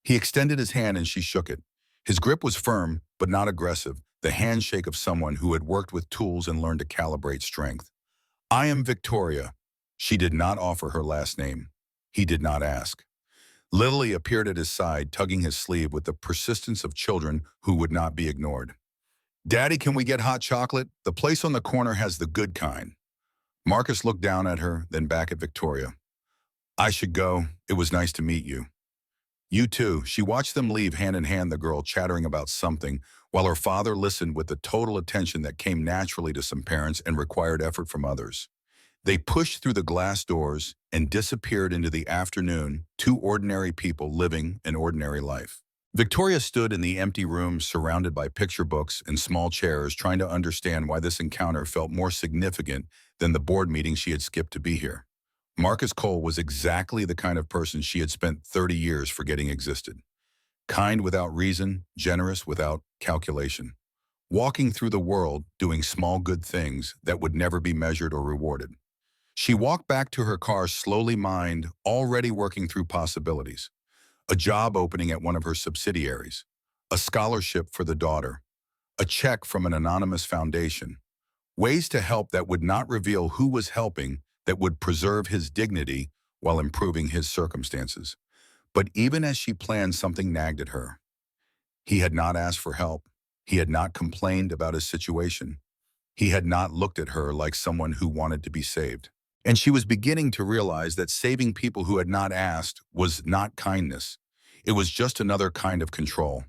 He extended his hand and she shook it. His grip was firm but not aggressive, the handshake of someone who had worked with tools and learned to calibrate strength. I am Victoria. She did not offer her last name. He did not ask. Lily appeared at his side, tugging his sleeve with the persistence of children who would not be ignored. Daddy, can we get hot chocolate? The place on the corner has the good kind. Marcus looked down at her, then back at Victoria. I should go. It was nice to meet you. You too. She watched them leave hand in hand, the girl chattering about something, while her father listened with the total attention that came naturally to some parents and required effort from others. They pushed through the glass doors and disappeared into the afternoon, two ordinary people living an ordinary life. Victoria stood in the empty room surrounded by picture books and small chairs, trying to understand why this encounter felt more significant than the board meeting she had skipped to be here. Marcus Cole was exactly the kind of person she had spent 30 years forgetting existed. Kind without reason, generous without calculation. Walking through the world, doing small good things that would never be measured or rewarded. She walked back to her car, slowly, mind already working through possibilities. A job opening at one of her subsidiaries, a scholarship for the daughter, a check from an anonymous foundation, ways to help that would not reveal who was helping, that would preserve his dignity while improving his circumstances. But even as she planned, something nagged at her. He had not asked for help. He had not complained about his situation. He had not looked at her like someone who wanted to be saved. And she was beginning to realize that saving people who had not asked was not kindness. It was just another kind of control.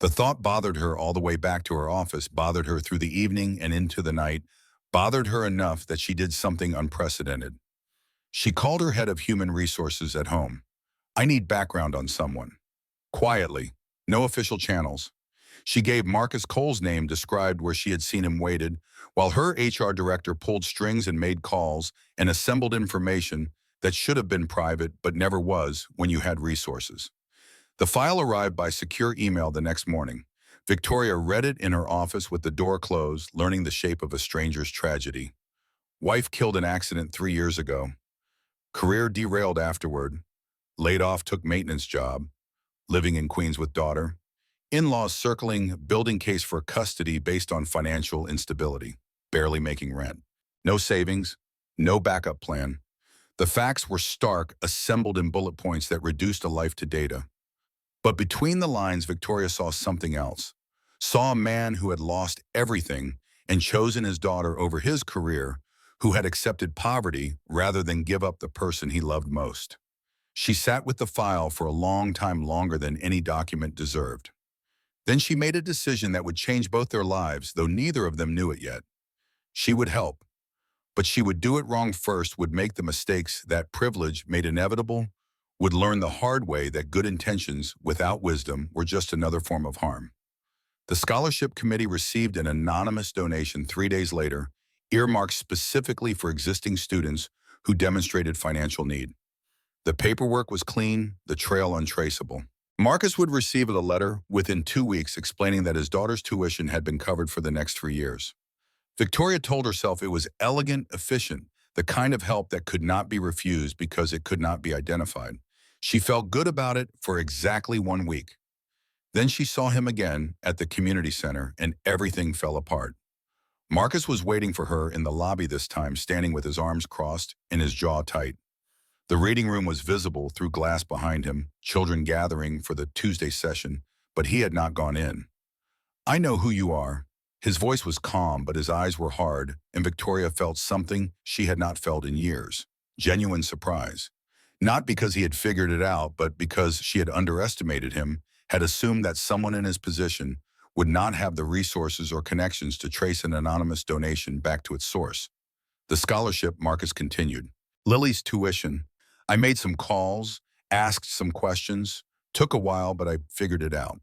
The thought bothered her all the way back to her office, bothered her through the evening and into the night, bothered her enough that she did something unprecedented. She called her head of human resources at home. I need background on someone. Quietly, no official channels. She gave Marcus Cole's name, described where she had seen him waited, while her HR director pulled strings and made calls and assembled information that should have been private but never was when you had resources. The file arrived by secure email the next morning. Victoria read it in her office with the door closed, learning the shape of a stranger's tragedy. Wife killed in accident 3 years ago. Career derailed afterward. Laid off, took maintenance job. Living in Queens with daughter. In-laws circling, building case for custody based on financial instability. Barely making rent. No savings. No backup plan. The facts were stark, assembled in bullet points that reduced a life to data. But between the lines, Victoria saw something else. Saw a man who had lost everything and chosen his daughter over his career, who had accepted poverty rather than give up the person he loved most. She sat with the file for a long time, longer than any document deserved. Then she made a decision that would change both their lives, though neither of them knew it yet. She would help, but she would do it wrong first, would make the mistakes that privilege made inevitable, would learn the hard way that good intentions without wisdom were just another form of harm. The scholarship committee received an anonymous donation 3 days later, earmarked specifically for existing students who demonstrated financial need. The paperwork was clean, the trail untraceable. Marcus would receive a letter within 2 weeks explaining that his daughter's tuition had been covered for the next 3 years. Victoria told herself it was elegant, efficient, the kind of help that could not be refused because it could not be identified. She felt good about it for exactly 1 week. Then she saw him again at the community center and everything fell apart. Marcus was waiting for her in the lobby this time, standing with his arms crossed and his jaw tight. The reading room was visible through glass behind him, children gathering for the Tuesday session, but he had not gone in. "I know who you are." His voice was calm, but his eyes were hard, and Victoria felt something she had not felt in years. Genuine surprise. Not because he had figured it out, but because she had underestimated him, had assumed that someone in his position would not have the resources or connections to trace an anonymous donation back to its source. The scholarship, Marcus continued. "Lily's tuition. I made some calls, asked some questions. Took a while, but I figured it out."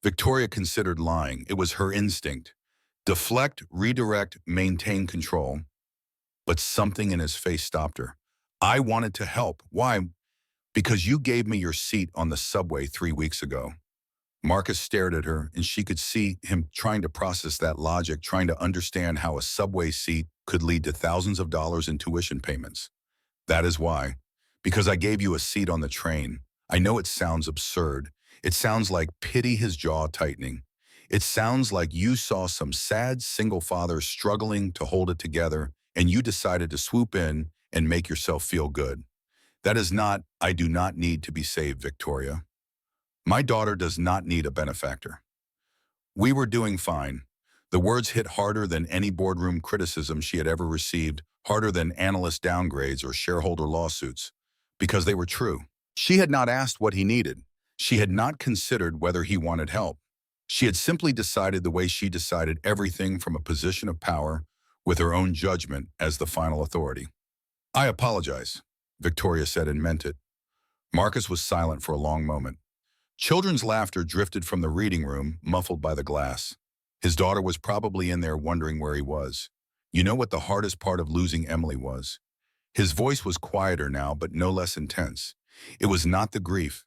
Victoria considered lying. It was her instinct. Deflect, redirect, maintain control. But something in his face stopped her. "I wanted to help. Why?" "Because you gave me your seat on the subway 3 weeks ago." Marcus stared at her, and she could see him trying to process that logic, trying to understand how a subway seat could lead to thousands of dollars in tuition payments. "That is why. Because I gave you a seat on the train. I know it sounds absurd. It sounds like pity," his jaw tightening. "It sounds like you saw some sad single father struggling to hold it together, and you decided to swoop in and make yourself feel good. That is not, I do not need to be saved, Victoria. My daughter does not need a benefactor. We were doing fine." The words hit harder than any boardroom criticism she had ever received, harder than analyst downgrades or shareholder lawsuits, because they were true. She had not asked what he needed. She had not considered whether he wanted help. She had simply decided the way she decided everything from a position of power, with her own judgment as the final authority. "I apologize," Victoria said, and meant it. Marcus was silent for a long moment. Children's laughter drifted from the reading room, muffled by the glass. His daughter was probably in there wondering where he was. "You know what the hardest part of losing Emily was?" His voice was quieter now, but no less intense. "It was not the grief.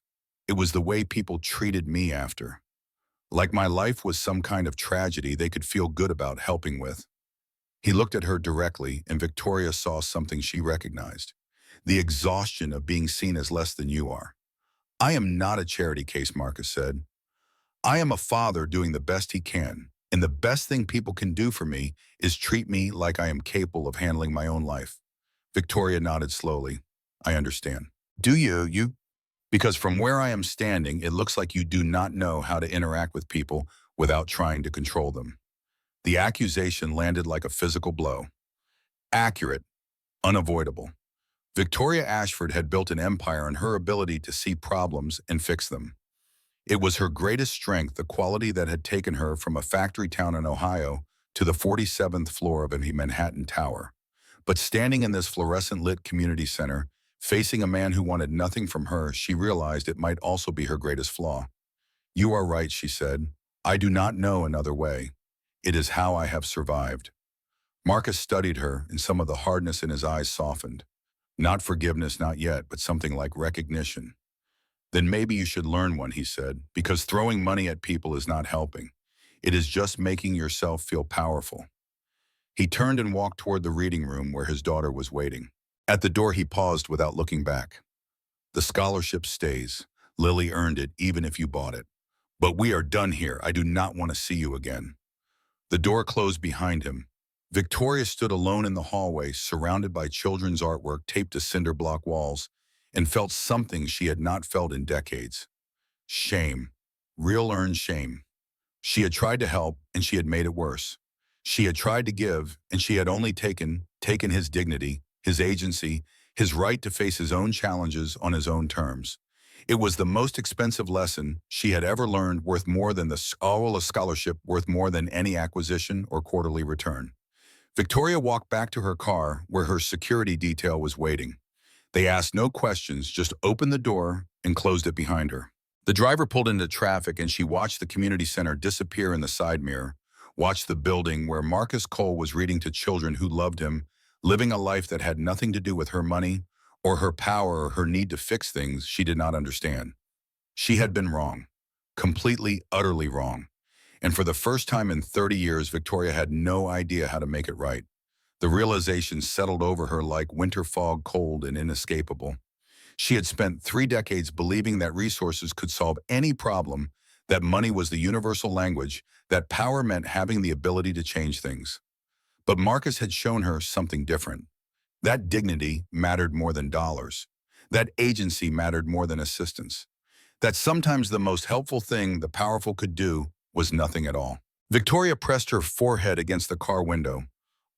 It was the way people treated me after. Like my life was some kind of tragedy they could feel good about helping with." He looked at her directly, and Victoria saw something she recognized. The exhaustion of being seen as less than you are. "I am not a charity case," Marcus said. "I am a father doing the best he can, and the best thing people can do for me is treat me like I am capable of handling my own life." Victoria nodded slowly. "I understand." "Do you? Because from where I am standing, it looks like you do not know how to interact with people without trying to control them." The accusation landed like a physical blow. Accurate, unavoidable. Victoria Ashford had built an empire on her ability to see problems and fix them. It was her greatest strength, the quality that had taken her from a factory town in Ohio to the 47th floor of a Manhattan tower. But standing in this fluorescent-lit community center, facing a man who wanted nothing from her, she realized it might also be her greatest flaw. "You are right," she said. "I do not know another way. It is how I have survived." Marcus studied her, and some of the hardness in his eyes softened. Not forgiveness, not yet, but something like recognition. "Then maybe you should learn one," he said, "because throwing money at people is not helping. It is just making yourself feel powerful." He turned and walked toward the reading room where his daughter was waiting. At the door, he paused without looking back. "The scholarship stays. Lily earned it, even if you bought it. But we are done here. I do not want to see you again." The door closed behind him. Victoria stood alone in the hallway, surrounded by children's artwork taped to cinder block walls, and felt something she had not felt in decades. Shame. Real earned shame. She had tried to help, and she had made it worse. She had tried to give, and she had only taken his dignity, his agency, his right to face his own challenges on his own terms. It was the most expensive lesson she had ever learned, worth more than a scholarship, worth more than any acquisition or quarterly return. Victoria walked back to her car where her security detail was waiting. They asked no questions, just opened the door and closed it behind her. The driver pulled into traffic and she watched the community center disappear in the side mirror, watched the building where Marcus Cole was reading to children who loved him, living a life that had nothing to do with her money or her power or her need to fix things she did not understand. She had been wrong, completely, utterly wrong. And for the first time in 30 years, Victoria had no idea how to make it right. The realization settled over her like winter fog, cold and inescapable. She had spent 3 decades believing that resources could solve any problem, that money was the universal language, that power meant having the ability to change things. But Marcus had shown her something different. That dignity mattered more than dollars. That agency mattered more than assistance. That sometimes the most helpful thing the powerful could do was nothing at all. Victoria pressed her forehead against the car window,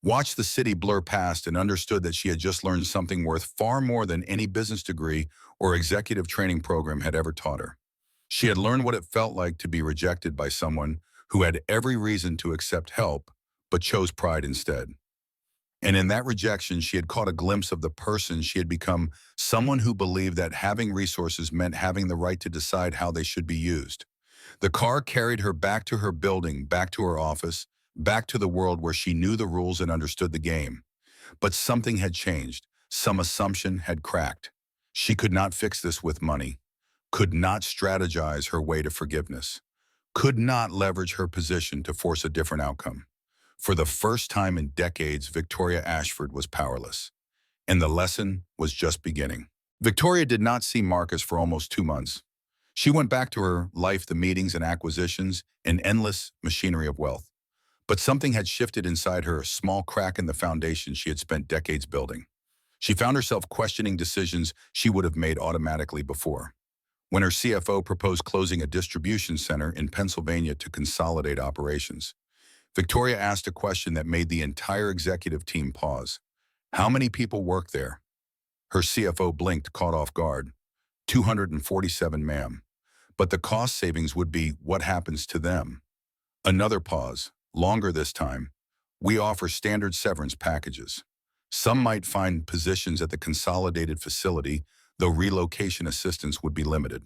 watched the city blur past, and understood that she had just learned something worth far more than any business degree or executive training program had ever taught her. She had learned what it felt like to be rejected by someone who had every reason to accept help, but chose pride instead. And in that rejection, she had caught a glimpse of the person she had become, someone who believed that having resources meant having the right to decide how they should be used. The car carried her back to her building, back to her office, back to the world where she knew the rules and understood the game. But something had changed. Some assumption had cracked. She could not fix this with money, could not strategize her way to forgiveness, could not leverage her position to force a different outcome. For the first time in decades, Victoria Ashford was powerless, and the lesson was just beginning. Victoria did not see Marcus for almost 2 months. She went back to her life, the meetings and acquisitions, an endless machinery of wealth. But something had shifted inside her, a small crack in the foundation she had spent decades building. She found herself questioning decisions she would have made automatically before. When her CFO proposed closing a distribution center in Pennsylvania to consolidate operations, Victoria asked a question that made the entire executive team pause. How many people work there? Her CFO blinked, caught off guard. 247, ma'am. But the cost savings would be what happens to them. Another pause, longer this time. We offer standard severance packages. Some might find positions at the consolidated facility, though relocation assistance would be limited.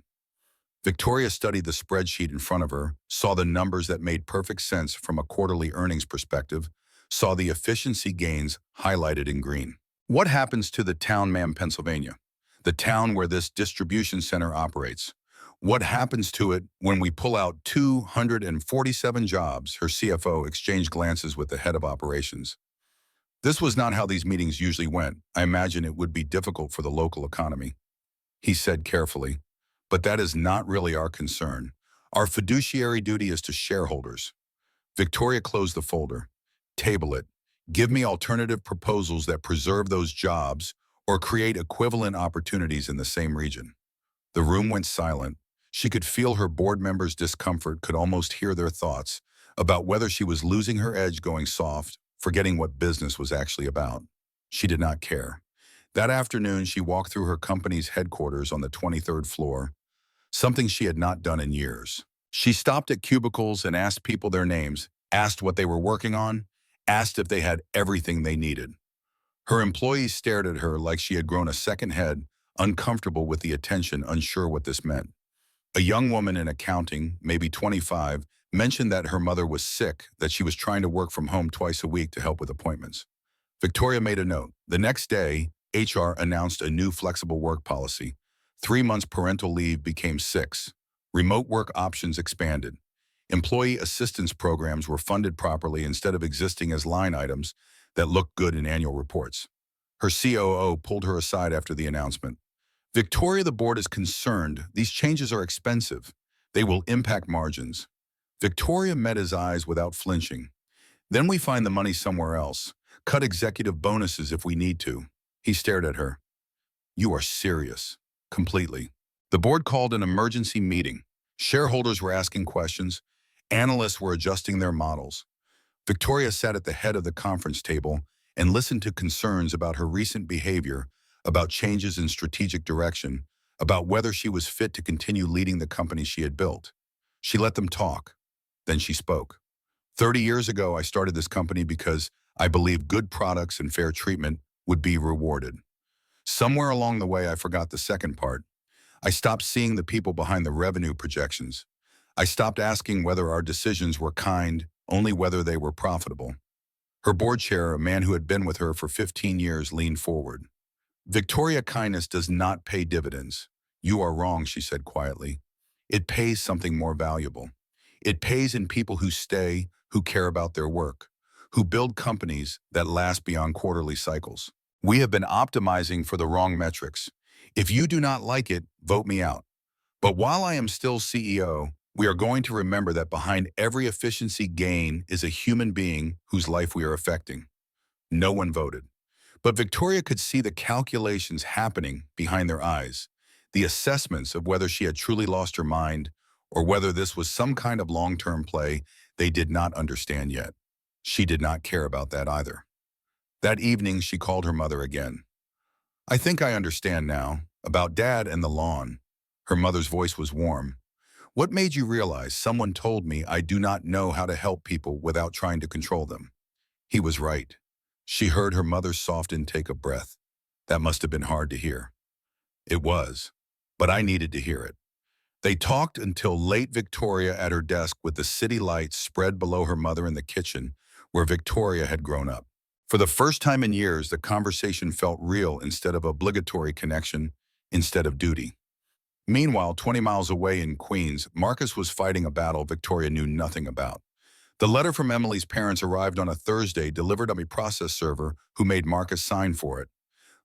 Victoria studied the spreadsheet in front of her, saw the numbers that made perfect sense from a quarterly earnings perspective, saw the efficiency gains highlighted in green. What happens to the town, ma'am, Pennsylvania? The town where this distribution center operates. What happens to it when we pull out 247 jobs? Her CFO exchanged glances with the head of operations. This was not how these meetings usually went. I imagine it would be difficult for the local economy, he said carefully. But that is not really our concern. Our fiduciary duty is to shareholders. Victoria closed the folder. Table it. Give me alternative proposals that preserve those jobs or create equivalent opportunities in the same region. The room went silent. She could feel her board members' discomfort, could almost hear their thoughts about whether she was losing her edge, going soft, forgetting what business was actually about. She did not care. That afternoon, she walked through her company's headquarters on the 23rd floor, something she had not done in years. She stopped at cubicles and asked people their names, asked what they were working on, asked if they had everything they needed. Her employees stared at her like she had grown a second head, uncomfortable with the attention, unsure what this meant. A young woman in accounting, maybe 25, mentioned that her mother was sick, that she was trying to work from home twice a week to help with appointments. Victoria made a note. The next day, HR announced a new flexible work policy. 3 months parental leave became 6. Remote work options expanded. Employee assistance programs were funded properly instead of existing as line items that looked good in annual reports. Her COO pulled her aside after the announcement. Victoria, the board is concerned. These changes are expensive. They will impact margins. Victoria met his eyes without flinching. Then we find the money somewhere else. Cut executive bonuses if we need to. He stared at her. You are serious. Completely. The board called an emergency meeting. Shareholders were asking questions. Analysts were adjusting their models. Victoria sat at the head of the conference table and listened to concerns about her recent behavior, about changes in strategic direction, about whether she was fit to continue leading the company she had built. She let them talk. Then she spoke. 30 years ago, I started this company because I believed good products and fair treatment would be rewarded. Somewhere along the way, I forgot the second part. I stopped seeing the people behind the revenue projections. I stopped asking whether our decisions were kind, only whether they were profitable. Her board chair, a man who had been with her for 15 years, leaned forward. Victoria, kindness does not pay dividends. You are wrong, she said quietly. It pays something more valuable. It pays in people who stay, who care about their work, who build companies that last beyond quarterly cycles. We have been optimizing for the wrong metrics. If you do not like it, vote me out. But while I am still CEO, we are going to remember that behind every efficiency gain is a human being whose life we are affecting. No one voted. But Victoria could see the calculations happening behind their eyes, the assessments of whether she had truly lost her mind or whether this was some kind of long-term play they did not understand yet. She did not care about that either. That evening, she called her mother again. I think I understand now, about Dad and the lawn. Her mother's voice was warm. What made you realize? Someone told me I do not know how to help people without trying to control them. He was right. She heard her mother's soft intake of breath. That must have been hard to hear. It was, but I needed to hear it. They talked until late. Victoria at her desk with the city lights spread below her mother in the kitchen, where Victoria had grown up. For the first time in years, the conversation felt real instead of obligatory connection, instead of duty. Meanwhile, 20 miles away in Queens, Marcus was fighting a battle Victoria knew nothing about. The letter from Emily's parents arrived on a Thursday, delivered on a process server who made Marcus sign for it.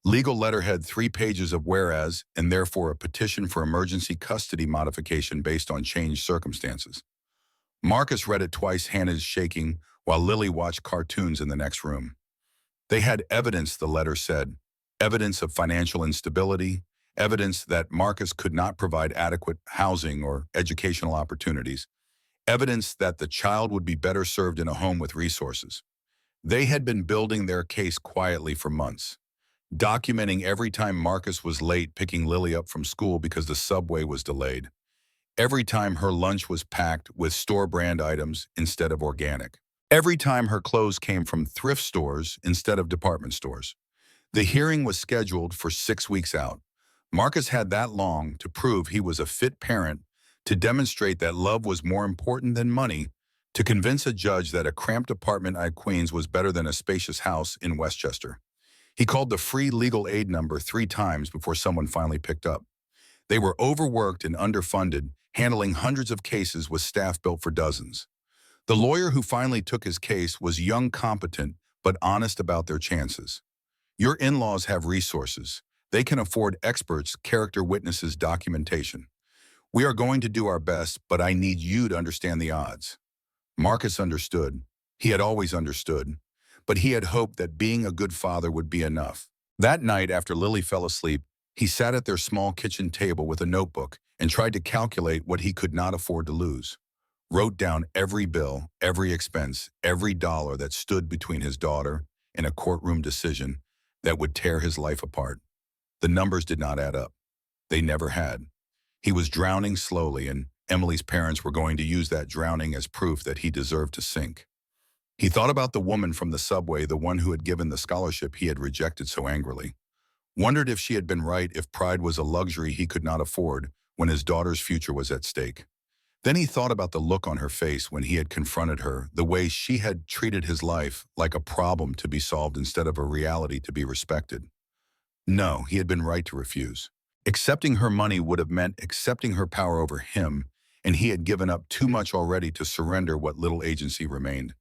Legal letterhead, 3 pages of whereas, and therefore a petition for emergency custody modification based on changed circumstances. Marcus read it twice, hands shaking, while Lily watched cartoons in the next room. They had evidence, the letter said, evidence of financial instability, evidence that Marcus could not provide adequate housing or educational opportunities, evidence that the child would be better served in a home with resources. They had been building their case quietly for months, documenting every time Marcus was late picking Lily up from school because the subway was delayed, every time her lunch was packed with store-brand items instead of organic, every time her clothes came from thrift stores instead of department stores. The hearing was scheduled for 6 weeks out. Marcus had that long to prove he was a fit parent, to demonstrate that love was more important than money, to convince a judge that a cramped apartment at Queens was better than a spacious house in Westchester. He called the free legal aid number 3 times before someone finally picked up. They were overworked and underfunded, handling hundreds of cases with staff built for dozens. The lawyer who finally took his case was young, competent, but honest about their chances. Your in-laws have resources. They can afford experts, character witnesses, documentation. We are going to do our best, but I need you to understand the odds. Marcus understood. He had always understood. But he had hoped that being a good father would be enough. That night, after Lily fell asleep, he sat at their small kitchen table with a notebook and tried to calculate what he could not afford to lose. Wrote down every bill, every expense, every dollar that stood between his daughter and a courtroom decision that would tear his life apart. The numbers did not add up. They never had. He was drowning slowly, and Emily's parents were going to use that drowning as proof that he deserved to sink. He thought about the woman from the subway, the one who had given the scholarship he had rejected so angrily. Wondered if she had been right, if pride was a luxury he could not afford when his daughter's future was at stake. Then he thought about the look on her face when he had confronted her, the way she had treated his life like a problem to be solved instead of a reality to be respected. No, he had been right to refuse. Accepting her money would have meant accepting her power over him, and he had given up too much already to surrender what little agency remained.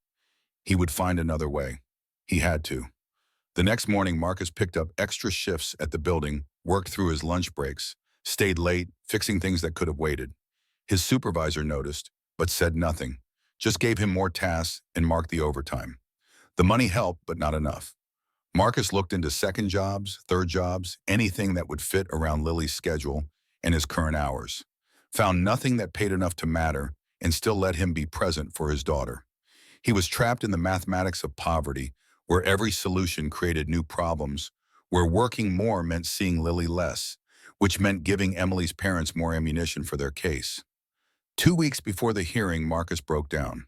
He would find another way. He had to. The next morning, Marcus picked up extra shifts at the building, worked through his lunch breaks, stayed late, fixing things that could have waited. His supervisor noticed, but said nothing, just gave him more tasks and marked the overtime. The money helped, but not enough. Marcus looked into second jobs, third jobs, anything that would fit around Lily's schedule and his current hours. found nothing that paid enough to matter, and still let him be present for his daughter. He was trapped in the mathematics of poverty, where every solution created new problems, where working more meant seeing Lily less, which meant giving Emily's parents more ammunition for their case. 2 weeks before the hearing, Marcus broke down.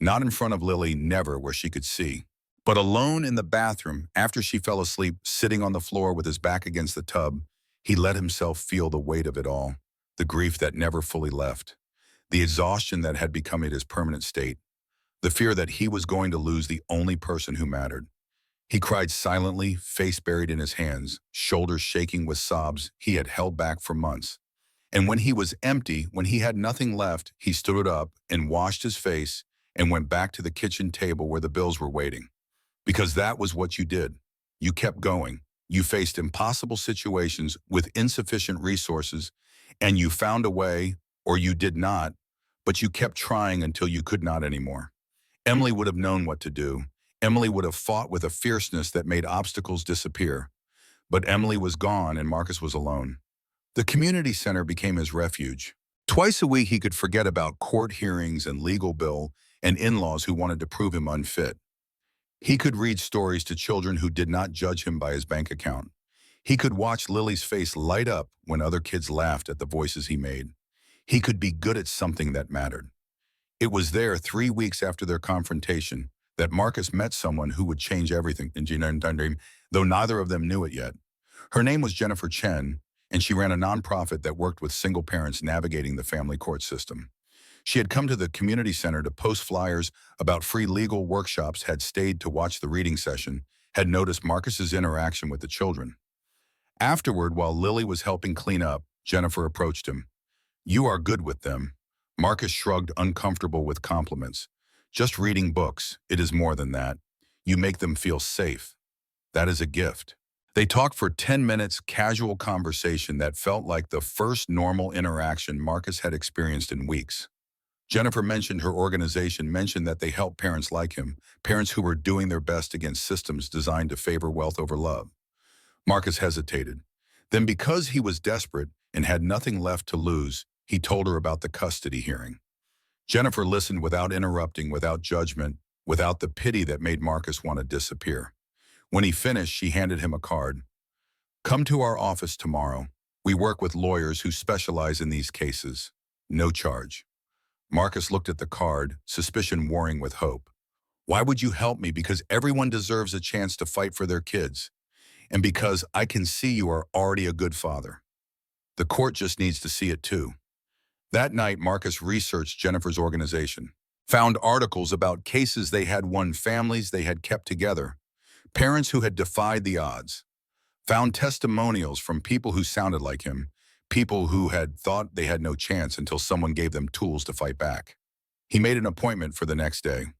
Not in front of Lily, never where she could see, but alone in the bathroom after she fell asleep, sitting on the floor with his back against the tub. He let himself feel the weight of it all, the grief that never fully left, the exhaustion that had become his permanent state, the fear that he was going to lose the only person who mattered. He cried silently, face buried in his hands, shoulders shaking with sobs he had held back for months. And when he was empty, when he had nothing left, he stood up and washed his face and went back to the kitchen table where the bills were waiting. Because that was what you did. You kept going. You faced impossible situations with insufficient resources, and you found a way, or you did not, but you kept trying until you could not anymore. Emily would have known what to do. Emily would have fought with a fierceness that made obstacles disappear. But Emily was gone and Marcus was alone. The community center became his refuge. Twice a week he could forget about court hearings and legal bill and in-laws who wanted to prove him unfit. He could read stories to children who did not judge him by his bank account. He could watch Lily's face light up when other kids laughed at the voices he made. He could be good at something that mattered. It was there 3 weeks after their confrontation that Marcus met someone who would change everything, though neither of them knew it yet. Her name was Jennifer Chen, and she ran a nonprofit that worked with single parents navigating the family court system. She had come to the community center to post flyers about free legal workshops, had stayed to watch the reading session, had noticed Marcus's interaction with the children. Afterward, while Lily was helping clean up, Jennifer approached him. "You are good with them." Marcus shrugged, uncomfortable with compliments. "Just reading books, it is more than that. You make them feel safe. That is a gift." They talked for 10 minutes, casual conversation that felt like the first normal interaction Marcus had experienced in weeks. Jennifer mentioned her organization, mentioned that they help parents like him, parents who were doing their best against systems designed to favor wealth over love. Marcus hesitated. Then, because he was desperate and had nothing left to lose, he told her about the custody hearing. Jennifer listened without interrupting, without judgment, without the pity that made Marcus want to disappear. When he finished, she handed him a card. "Come to our office tomorrow. We work with lawyers who specialize in these cases. No charge." Marcus looked at the card, suspicion warring with hope. "Why would you help me?" "Because everyone deserves a chance to fight for their kids. And because I can see you are already a good father. The court just needs to see it too." That night, Marcus researched Jennifer's organization, found articles about cases they had won, families they had kept together, parents who had defied the odds, found testimonials from people who sounded like him, people who had thought they had no chance until someone gave them tools to fight back. He made an appointment for the next day.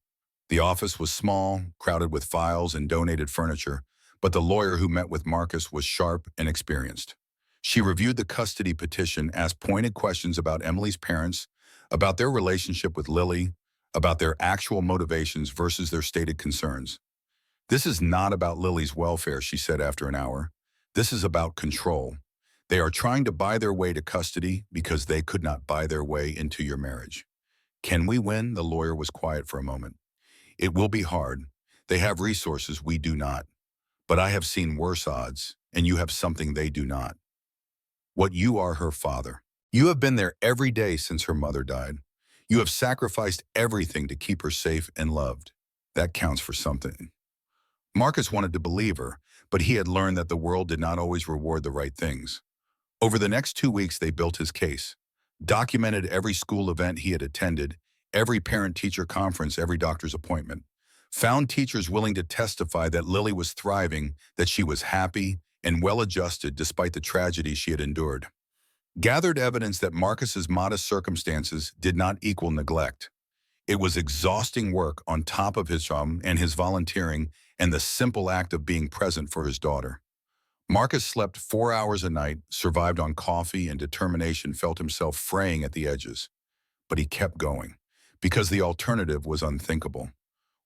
The office was small, crowded with files and donated furniture, but the lawyer who met with Marcus was sharp and experienced. She reviewed the custody petition, asked pointed questions about Emily's parents, about their relationship with Lily, about their actual motivations versus their stated concerns. "This is not about Lily's welfare," she said after an hour. "This is about control. They are trying to buy their way to custody because they could not buy their way into your marriage." "Can we win?" The lawyer was quiet for a moment. "It will be hard. They have resources we do not. But I have seen worse odds, and you have something they do not. What you are, her father. You have been there every day since her mother died. You have sacrificed everything to keep her safe and loved. That counts for something." Marcus wanted to believe her, but he had learned that the world did not always reward the right things. Over the next 2 weeks, they built his case, documented every school event he had attended, every parent-teacher conference, every doctor's appointment, found teachers willing to testify that Lily was thriving, that she was happy and well-adjusted despite the tragedy she had endured. Gathered evidence that Marcus's modest circumstances did not equal neglect. It was exhausting work on top of his job and his volunteering and the simple act of being present for his daughter. Marcus slept 4 hours a night, survived on coffee and determination, felt himself fraying at the edges. But he kept going, because the alternative was unthinkable.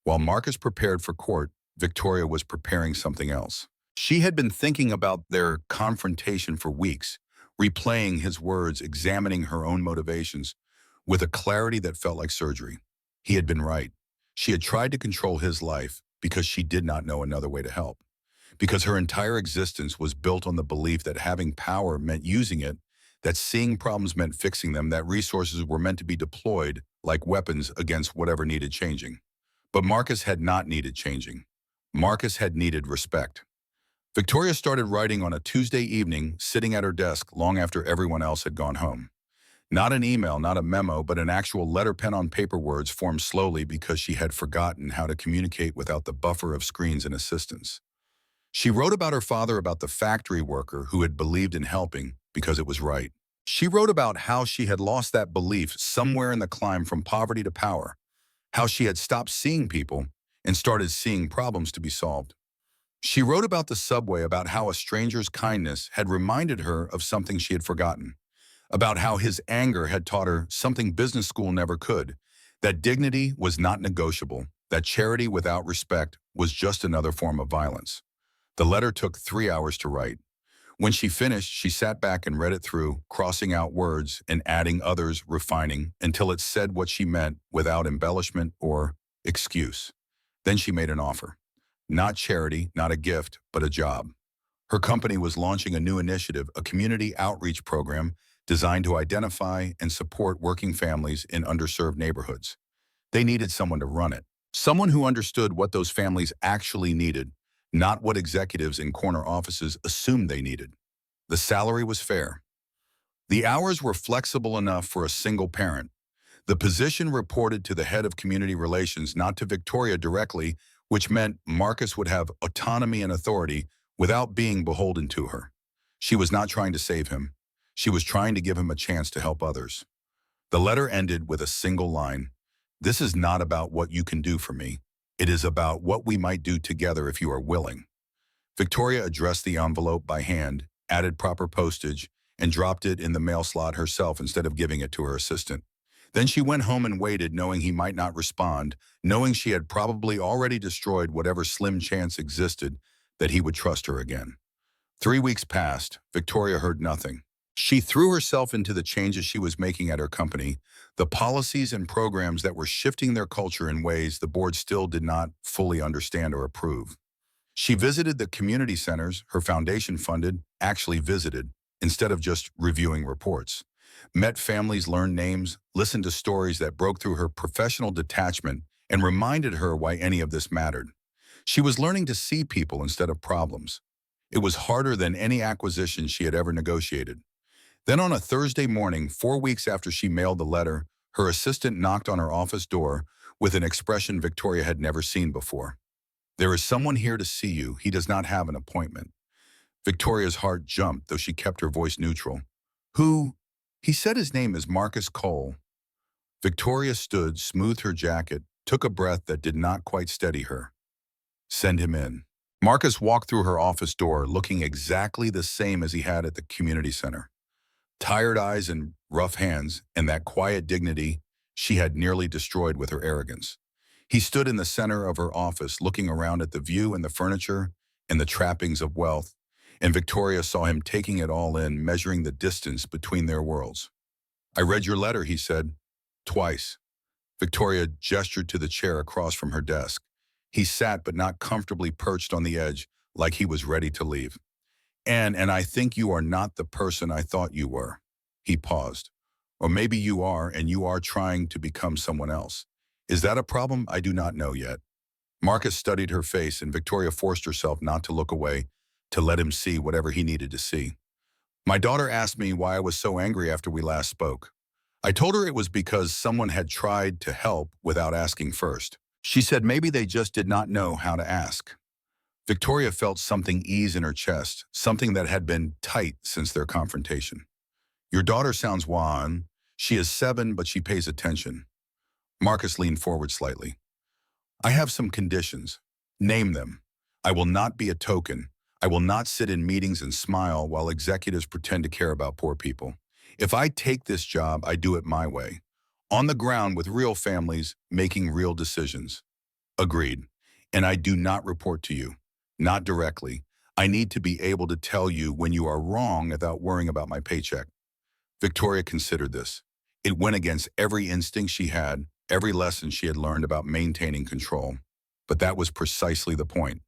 While Marcus prepared for court, Victoria was preparing something else. She had been thinking about their confrontation for weeks, replaying his words, examining her own motivations, with a clarity that felt like surgery. He had been right. She had tried to control his life because she did not know another way to help. Because her entire existence was built on the belief that having power meant using it, that seeing problems meant fixing them, that resources were meant to be deployed like weapons against whatever needed changing. But Marcus had not needed changing. Marcus had needed respect. Victoria started writing on a Tuesday evening, sitting at her desk long after everyone else had gone home. Not an email, not a memo, but an actual letter pen on paper, words formed slowly because she had forgotten how to communicate without the buffer of screens and assistants. She wrote about her father, about the factory worker who had believed in helping because it was right. She wrote about how she had lost that belief somewhere in the climb from poverty to power, how she had stopped seeing people and started seeing problems to be solved. She wrote about the subway, about how a stranger's kindness had reminded her of something she had forgotten, about how his anger had taught her something business school never could, that dignity was not negotiable, that charity without respect was just another form of violence. The letter took 3 hours to write. When she finished, she sat back and read it through, crossing out words and adding others, refining, until it said what she meant without embellishment or excuse. Then she made an offer. Not charity, not a gift, but a job. Her company was launching a new initiative, a community outreach program designed to identify and support working families in underserved neighborhoods. They needed someone to run it, someone who understood what those families actually needed, not what executives in corner offices assumed they needed. The salary was fair. The hours were flexible enough for a single parent. The position reported to the head of community relations, not to Victoria directly, which meant Marcus would have autonomy and authority without being beholden to her. She was not trying to save him. She was trying to give him a chance to help others. The letter ended with a single line. "This is not about what you can do for me. It is about what we might do together if you are willing." Victoria addressed the envelope by hand, added proper postage, and dropped it in the mail slot herself instead of giving it to her assistant. Then she went home and waited, knowing he might not respond, knowing she had probably already destroyed whatever slim chance existed that he would trust her again. 3 weeks passed. Victoria heard nothing. She threw herself into the changes she was making at her company, the policies and programs that were shifting their culture in ways the board still did not fully understand or approve. She visited the community centers her foundation funded, actually visited, instead of just reviewing reports. Met families, learned names, listened to stories that broke through her professional detachment and reminded her why any of this mattered. She was learning to see people instead of problems. It was harder than any acquisition she had ever negotiated. Then on a Thursday morning, 4 weeks after she mailed the letter, her assistant knocked on her office door with an expression Victoria had never seen before. "There is someone here to see you. He does not have an appointment." Victoria's heart jumped, though she kept her voice neutral. "Who?" "He said his name is Marcus Cole." Victoria stood, smoothed her jacket, took a breath that did not quite steady her. "Send him in." Marcus walked through her office door, looking exactly the same as he had at the community center. Tired eyes and rough hands, and that quiet dignity she had nearly destroyed with her arrogance. He stood in the center of her office, looking around at the view and the furniture and the trappings of wealth, and Victoria saw him taking it all in, measuring the distance between their worlds. "I read your letter," he said. "Twice." Victoria gestured to the chair across from her desk. He sat, but not comfortably perched on the edge, like he was ready to leave. And I think you are not the person I thought you were." He paused. "Or maybe you are, and you are trying to become someone else. Is that a problem? I do not know yet." Marcus studied her face, and Victoria forced herself not to look away, to let him see whatever he needed to see. "My daughter asked me why I was so angry after we last spoke. I told her it was because someone had tried to help without asking first. She said maybe they just did not know how to ask." Victoria felt something ease in her chest, something that had been tight since their confrontation. "Your daughter sounds wan. She is 7, but she pays attention." Marcus leaned forward slightly. "I have some conditions. Name them. I will not be a token. I will not sit in meetings and smile while executives pretend to care about poor people. If I take this job, I do it my way. On the ground with real families, making real decisions." "Agreed. And I do not report to you. Not directly. I need to be able to tell you when you are wrong without worrying about my paycheck. Victoria considered this. It went against every instinct she had, every lesson she had learned about maintaining control. But that was precisely the point.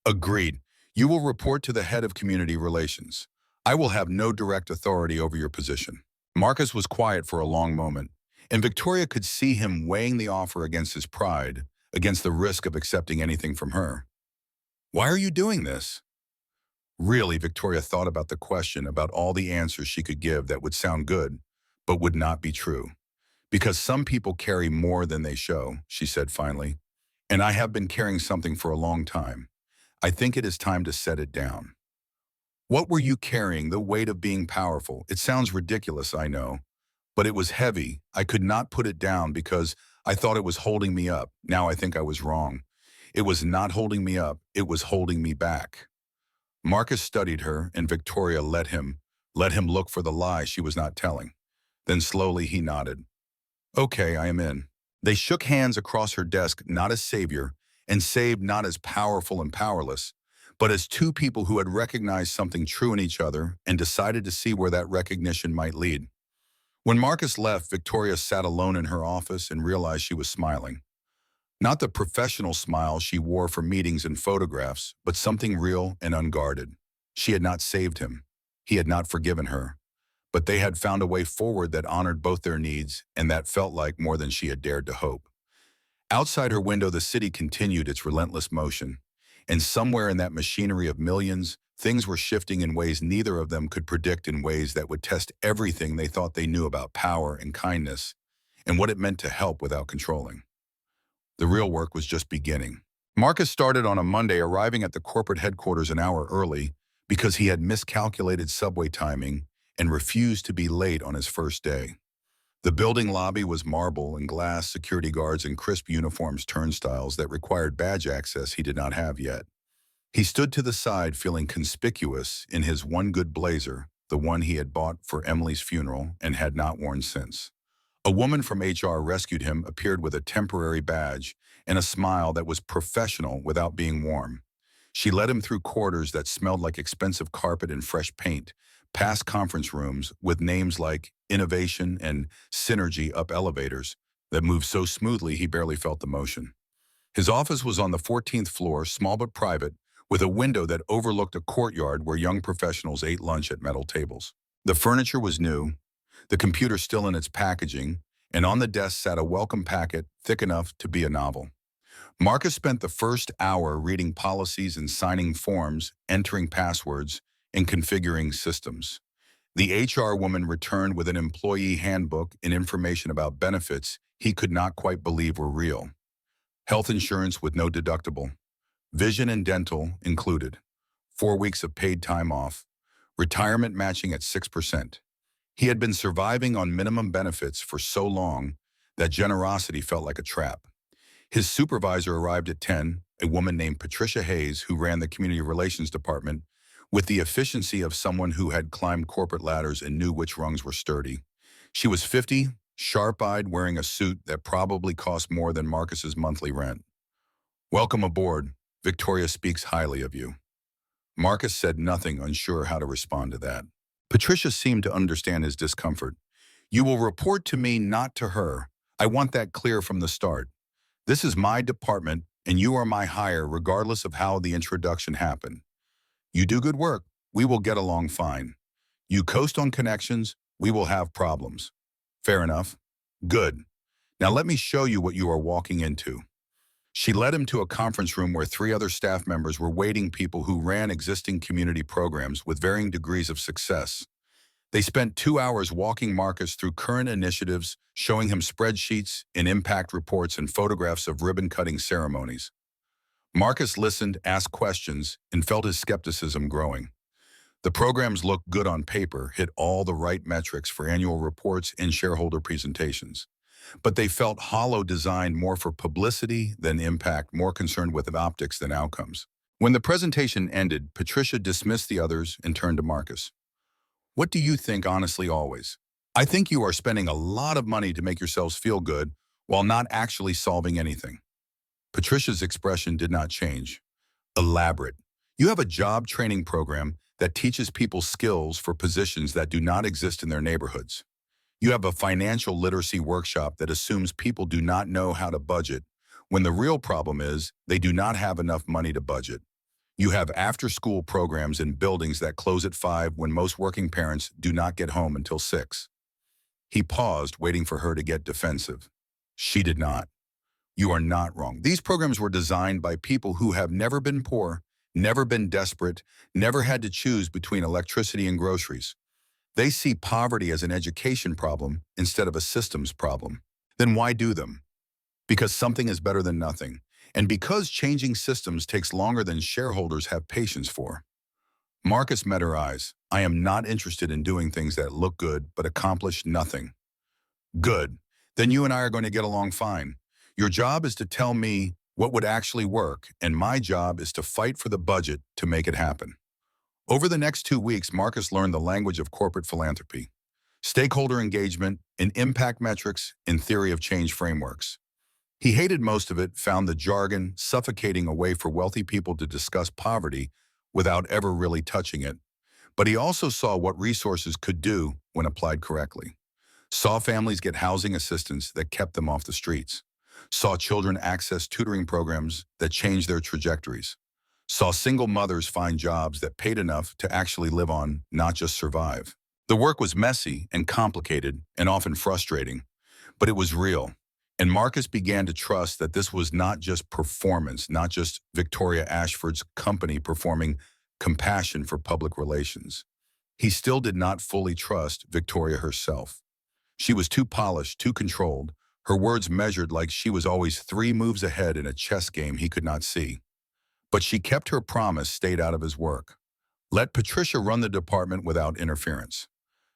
Agreed. You will report to the head of community relations. I will have no direct authority over your position. Marcus was quiet for a long moment, and Victoria could see him weighing the offer against his pride, against the risk of accepting anything from her. Why are you doing this? Really, Victoria thought about the question, about all the answers she could give that would sound good, but would not be true. Because some people carry more than they show, she said finally, and I have been carrying something for a long time. I think it is time to set it down. What were you carrying? The weight of being powerful. It sounds ridiculous, I know, but it was heavy. I could not put it down because I thought it was holding me up. Now I think I was wrong. It was not holding me up. It was holding me back. Marcus studied her, and Victoria let him look for the lie she was not telling. Then slowly he nodded. Okay, I am in. They shook hands across her desk, not as savior, and saved not as powerful and powerless, but as two people who had recognized something true in each other and decided to see where that recognition might lead. When Marcus left, Victoria sat alone in her office and realized she was smiling. Not the professional smile she wore for meetings and photographs, but something real and unguarded. She had not saved him. He had not forgiven her. But they had found a way forward that honored both their needs, and that felt like more than she had dared to hope. Outside her window, the city continued its relentless motion. And somewhere in that machinery of millions, things were shifting in ways neither of them could predict, in ways that would test everything they thought they knew about power and kindness, and what it meant to help without controlling. The real work was just beginning. Marcus started on a Monday, arriving at the corporate headquarters an hour early because he had miscalculated subway timing and refused to be late on his first day. The building lobby was marble and glass, security guards and crisp uniforms, turnstiles that required badge access he did not have yet. He stood to the side, feeling conspicuous in his one good blazer, the one he had bought for Emily's funeral and had not worn since. A woman from HR rescued him, appeared with a temporary badge and a smile that was professional without being warm. She led him through corridors that smelled like expensive carpet and fresh paint, past conference rooms with names like Innovation and Synergy, up elevators that moved so smoothly he barely felt the motion. His office was on the 14th floor, small but private, with a window that overlooked a courtyard where young professionals ate lunch at metal tables. The furniture was new, the computer still in its packaging, and on the desk sat a welcome packet thick enough to be a novel. Marcus spent the first hour reading policies and signing forms, entering passwords, and configuring systems. The HR woman returned with an employee handbook and information about benefits he could not quite believe were real. Health insurance with no deductible, vision and dental included, 4 weeks of paid time off, retirement matching at 6%. He had been surviving on minimum benefits for so long that generosity felt like a trap. His supervisor arrived at 10, a woman named Patricia Hayes, who ran the community relations department, with the efficiency of someone who had climbed corporate ladders and knew which rungs were sturdy. She was 50, sharp-eyed, wearing a suit that probably cost more than Marcus's monthly rent. Welcome aboard. Victoria speaks highly of you. Marcus said nothing, unsure how to respond to that. Patricia seemed to understand his discomfort. You will report to me, not to her. I want that clear from the start. This is my department, and you are my hire regardless of how the introduction happened. You do good work, we will get along fine. You coast on connections, we will have problems. Fair enough. Good. Now let me show you what you are walking into. She led him to a conference room where 3 other staff members were waiting, people who ran existing community programs with varying degrees of success. They spent 2 hours walking Marcus through current initiatives, showing him spreadsheets and impact reports and photographs of ribbon-cutting ceremonies. Marcus listened, asked questions, and felt his skepticism growing. The programs looked good on paper, hit all the right metrics for annual reports and shareholder presentations. But they felt hollow, designed more for publicity than impact, more concerned with optics than outcomes. When the presentation ended, Patricia dismissed the others and turned to Marcus. What do you think, honestly, always? I think you are spending a lot of money to make yourselves feel good while not actually solving anything. Patricia's expression did not change. Elaborate. You have a job training program that teaches people skills for positions that do not exist in their neighborhoods. You have a financial literacy workshop that assumes people do not know how to budget, when the real problem is they do not have enough money to budget. You have after-school programs in buildings that close at 5 when most working parents do not get home until 6. He paused, waiting for her to get defensive. She did not. You are not wrong. These programs were designed by people who have never been poor, never been desperate, never had to choose between electricity and groceries. They see poverty as an education problem instead of a systems problem. Then why do them? Because something is better than nothing, and because changing systems takes longer than shareholders have patience for. Marcus met her eyes. I am not interested in doing things that look good but accomplish nothing. Good. Then you and I are going to get along fine. Your job is to tell me what would actually work, and my job is to fight for the budget to make it happen. Over the next 2 weeks, Marcus learned the language of corporate philanthropy, stakeholder engagement, and impact metrics in theory of change frameworks. He hated most of it, found the jargon suffocating a way for wealthy people to discuss poverty without ever really touching it. But he also saw what resources could do when applied correctly. Saw families get housing assistance that kept them off the streets. Saw children access tutoring programs that changed their trajectories. Saw single mothers find jobs that paid enough to actually live on, not just survive. The work was messy and complicated and often frustrating, but it was real. And Marcus began to trust that this was not just performance, not just Victoria Ashford's company performing compassion for public relations. He still did not fully trust Victoria herself. She was too polished, too controlled, her words measured like she was always 3 moves ahead in a chess game he could not see. But she kept her promise, stayed out of his work. Let Patricia run the department without interference.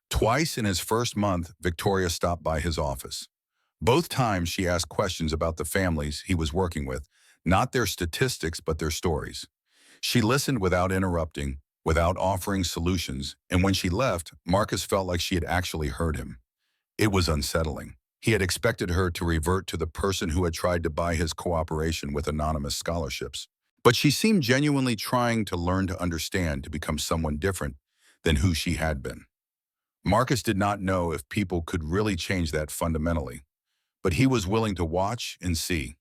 Twice in his first month, Victoria stopped by his office. Both times she asked questions about the families he was working with, not their statistics but their stories. She listened without interrupting, without offering solutions, and when she left, Marcus felt like she had actually heard him. It was unsettling. He had expected her to revert to the person who had tried to buy his cooperation with anonymous scholarships. But she seemed genuinely trying to learn to understand, to become someone different than who she had been. Marcus did not know if people could really change that fundamentally, but he was willing to watch and see.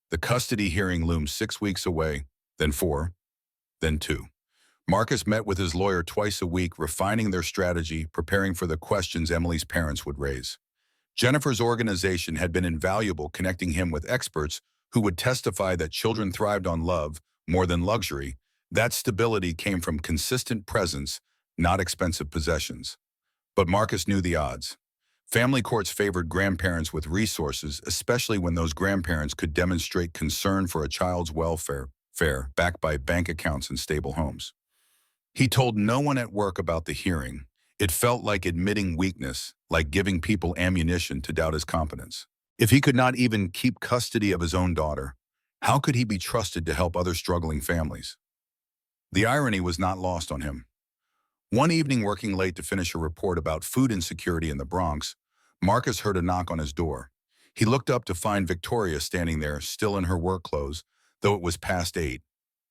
The custody hearing loomed 6 weeks away, then 4, then 2. Marcus met with his lawyer twice a week, refining their strategy, preparing for the questions Emily's parents would raise. Jennifer's organization had been invaluable, connecting him with experts who would testify that children thrived on love more than luxury. That stability came from consistent presence, not expensive possessions. But Marcus knew the odds. Family courts favored grandparents with resources, especially when those grandparents could demonstrate concern for a child's welfare, backed by bank accounts and stable homes. He told no one at work about the hearing. It felt like admitting weakness, like giving people ammunition to doubt his competence. If he could not even keep custody of his own daughter, how could he be trusted to help other struggling families? The irony was not lost on him. One evening, working late to finish a report about food insecurity in the Bronx, Marcus heard a knock on his door. He looked up to find Victoria standing there, still in her work clothes, though it was past 8.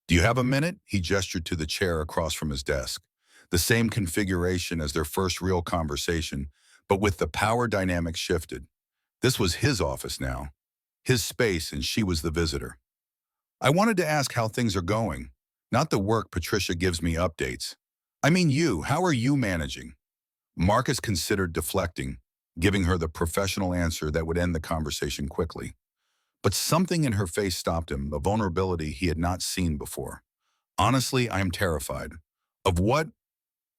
"Do you have a minute?" He gestured to the chair across from his desk. The same configuration as their first real conversation, but with the power dynamic shifted. This was his office now, his space, and she was the visitor. "I wanted to ask how things are going. Not the work Patricia gives me updates. I mean you, how are you managing?" Marcus considered deflecting, giving her the professional answer that would end the conversation quickly. But something in her face stopped him, a vulnerability he had not seen before. "Honestly, I am terrified." Of what?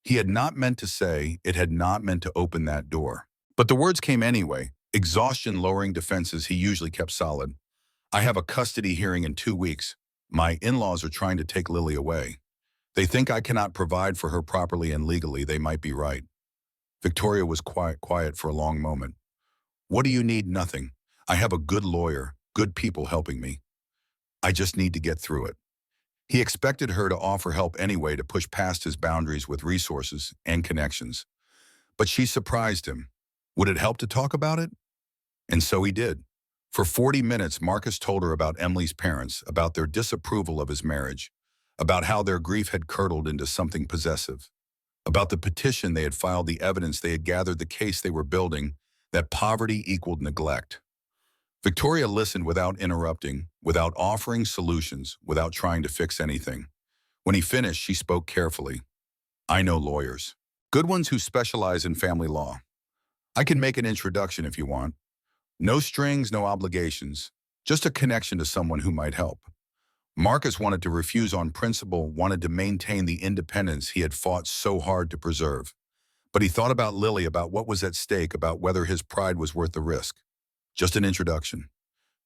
He had not meant to say, it had not meant to open that door. But the words came anyway, exhaustion lowering defenses he usually kept solid. "I have a custody hearing in 2 weeks. My in-laws are trying to take Lily away. They think I cannot provide for her properly and legally. They might be right." Victoria was quiet for a long moment. "What do you need?" "Nothing. I have a good lawyer, good people helping me. I just need to get through it." He expected her to offer help anyway, to push past his boundaries with resources and connections. But she surprised him. Would it help to talk about it? And so he did. For 40 minutes, Marcus told her about Emily's parents, about their disapproval of his marriage, about how their grief had curdled into something possessive, about the petition they had filed, the evidence they had gathered, the case they were building, that poverty equaled neglect. Victoria listened without interrupting, without offering solutions, without trying to fix anything. When he finished, she spoke carefully. I know lawyers. Good ones who specialize in family law. I can make an introduction if you want. No strings, no obligations. Just a connection to someone who might help. Marcus wanted to refuse on principle, wanted to maintain the independence he had fought so hard to preserve. But he thought about Lily, about what was at stake, about whether his pride was worth the risk. Just an introduction.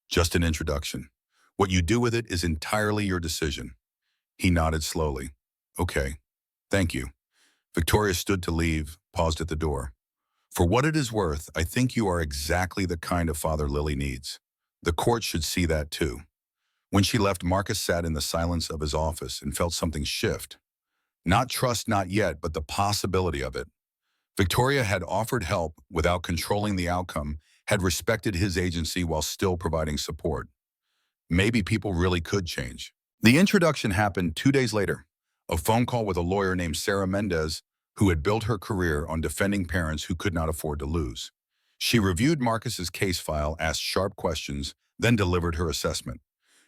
Just an introduction. What you do with it is entirely your decision. He nodded slowly. Okay. Thank you. Victoria stood to leave, paused at the door. For what it is worth, I think you are exactly the kind of father Lily needs. The court should see that too. When she left, Marcus sat in the silence of his office and felt something shift. Not trust, not yet, but the possibility of it. Victoria had offered help without controlling the outcome, had respected his agency while still providing support. Maybe people really could change. The introduction happened 2 days later. A phone call with a lawyer named Sarah Mendez, who had built her career on defending parents who could not afford to lose. She reviewed Marcus's case file, asked sharp questions, then delivered her assessment.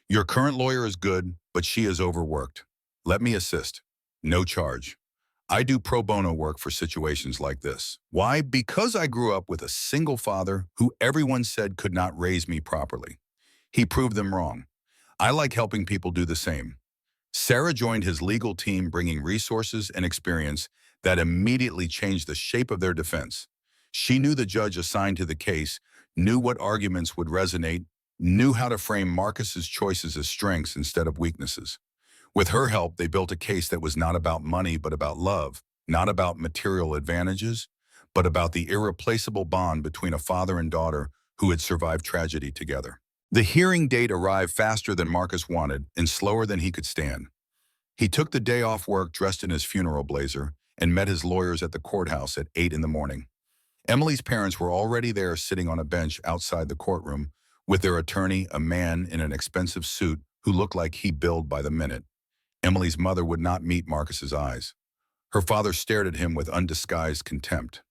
Your current lawyer is good, but she is overworked. Let me assist. No charge. I do pro bono work for situations like this. Why? Because I grew up with a single father who everyone said could not raise me properly. He proved them wrong. I like helping people do the same. Sarah joined his legal team, bringing resources and experience that immediately changed the shape of their defense. She knew the judge assigned to the case, knew what arguments would resonate, knew how to frame Marcus's choices as strengths instead of weaknesses. With her help, they built a case that was not about money, but about love, not about material advantages, but about the irreplaceable bond between a father and daughter who had survived tragedy together. The hearing date arrived faster than Marcus wanted and slower than he could stand. He took the day off work, dressed in his funeral blazer, and met his lawyers at the courthouse at 8 in the morning. Emily's parents were already there, sitting on a bench outside the courtroom with their attorney, a man in an expensive suit who looked like he billed by the minute. Emily's mother would not meet Marcus's eyes. Her father stared at him with undisguised contempt.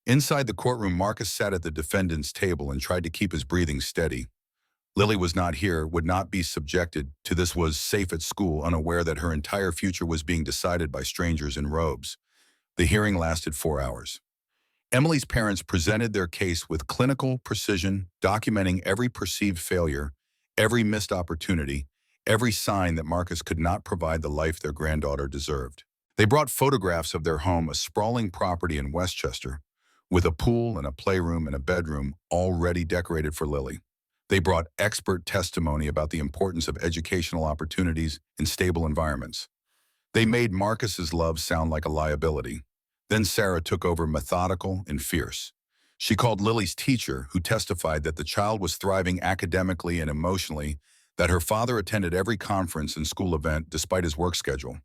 Inside the courtroom, Marcus sat at the defendant's table and tried to keep his breathing steady. Lily was not here, would not be subjected to this, was safe at school, unaware that her entire future was being decided by strangers in robes. The hearing lasted 4 hours. Emily's parents presented their case with clinical precision, documenting every perceived failure, every missed opportunity, every sign that Marcus could not provide the life their granddaughter deserved. They brought photographs of their home, a sprawling property in Westchester, with a pool and a playroom and a bedroom already decorated for Lily. They brought expert testimony about the importance of educational opportunities in stable environments. They made Marcus's love sound like a liability. Then Sarah took over, methodical and fierce. She called Lily's teacher, who testified that the child was thriving academically and emotionally, that her father attended every conference and school event despite his work schedule.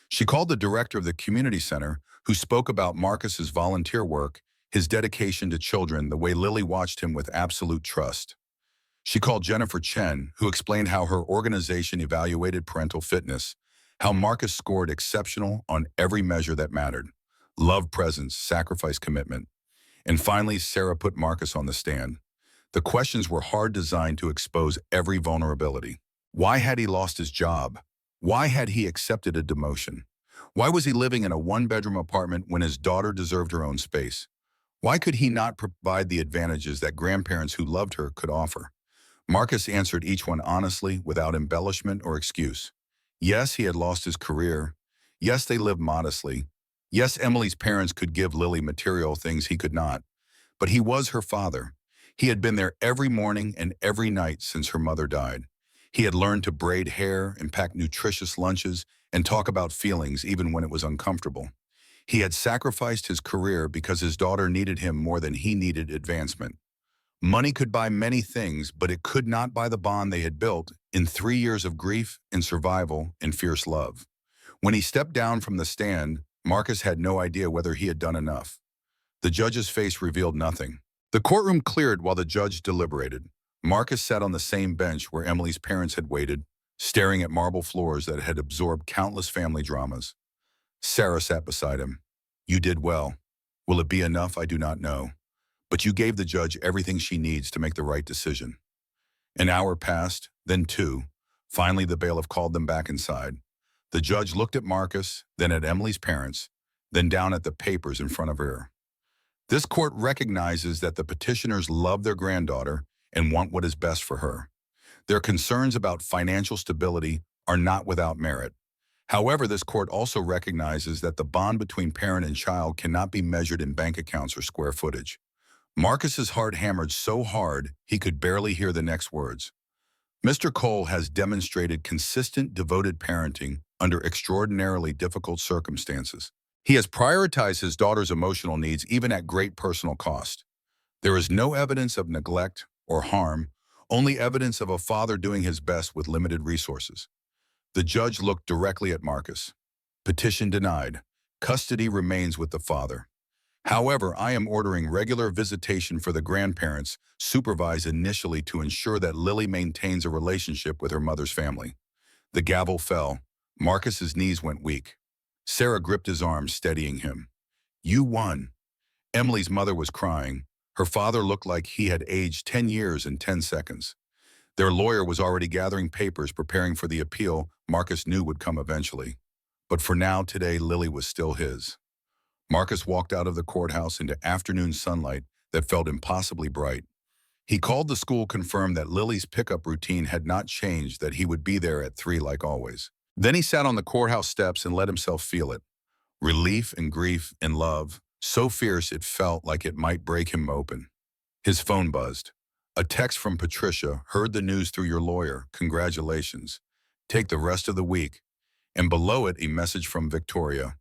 She called the director of the community center, who spoke about Marcus's volunteer work, his dedication to children, the way Lily watched him with absolute trust. She called Jennifer Chen, who explained how her organization evaluated parental fitness, how Marcus scored exceptional on every measure that mattered: love, presence, sacrifice, commitment. And finally, Sarah put Marcus on the stand. The questions were hard, designed to expose every vulnerability. Why had he lost his job? Why had he accepted a demotion? Why was he living in a one-bedroom apartment when his daughter deserved her own space? Why could he not provide the advantages that grandparents who loved her could offer? Marcus answered each one honestly, without embellishment or excuse. Yes, he had lost his career. Yes, they lived modestly. Yes, Emily's parents could give Lily material things he could not. But he was her father. He had been there every morning and every night since her mother died. He had learned to braid hair and pack nutritious lunches and talk about feelings even when it was uncomfortable. He had sacrificed his career because his daughter needed him more than he needed advancement. Money could buy many things, but it could not buy the bond they had built in 3 years of grief and survival and fierce love. When he stepped down from the stand, Marcus had no idea whether he had done enough. The judge's face revealed nothing. The courtroom cleared while the judge deliberated. Marcus sat on the same bench where Emily's parents had waited, staring at marble floors that had absorbed countless family dramas. Sarah sat beside him. You did well. Will it be enough? I do not know. But you gave the judge everything she needs to make the right decision. An hour passed, then two. Finally, the bailiff called them back inside. The judge looked at Marcus, then at Emily's parents, then down at the papers in front of her. This court recognizes that the petitioners love their granddaughter and want what is best for her. Their concerns about financial stability are not without merit. However, this court also recognizes that the bond between parent and child cannot be measured in bank accounts or square footage. Marcus's heart hammered so hard he could barely hear the next words. Mr. Cole has demonstrated consistent, devoted parenting under extraordinarily difficult circumstances. He has prioritized his daughter's emotional needs even at great personal cost. There is no evidence of neglect or harm, only evidence of a father doing his best with limited resources. The judge looked directly at Marcus. Petition denied. Custody remains with the father. However, I am ordering regular visitation for the grandparents, supervised initially to ensure that Lily maintains a relationship with her mother's family. The gavel fell. Marcus's knees went weak. Sarah gripped his arm, steadying him. You won. Emily's mother was crying. Her father looked like he had aged 10 years in 10 seconds. Their lawyer was already gathering papers, preparing for the appeal Marcus knew would come eventually. But for now, today, Lily was still his. Marcus walked out of the courthouse into afternoon sunlight that felt impossibly bright. He called the school, confirmed that Lily's pickup routine had not changed, that he would be there at 3 like always. Then he sat on the courthouse steps and let himself feel it. Relief and grief and love, so fierce it felt like it might break him open. His phone buzzed. A text from Patricia. Heard the news through your lawyer. Congratulations. Take the rest of the week. And below it, a message from Victoria.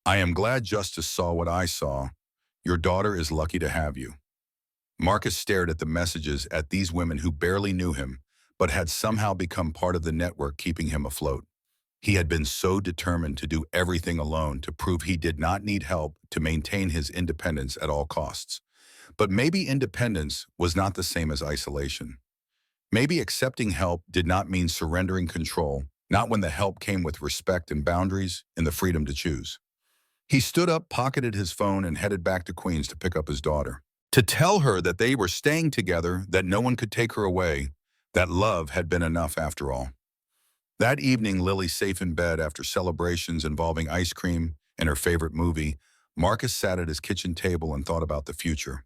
I am glad justice saw what I saw. Your daughter is lucky to have you. Marcus stared at the messages, at these women who barely knew him, but had somehow become part of the network keeping him afloat. He had been so determined to do everything alone, to prove he did not need help, to maintain his independence at all costs. But maybe independence was not the same as isolation. Maybe accepting help did not mean surrendering control, not when the help came with respect and boundaries and the freedom to choose. He stood up, pocketed his phone, and headed back to Queens to pick up his daughter. To tell her that they were staying together, that no one could take her away, that love had been enough after all. That evening, Lily safe in bed after celebrations involving ice cream and her favorite movie, Marcus sat at his kitchen table and thought about the future.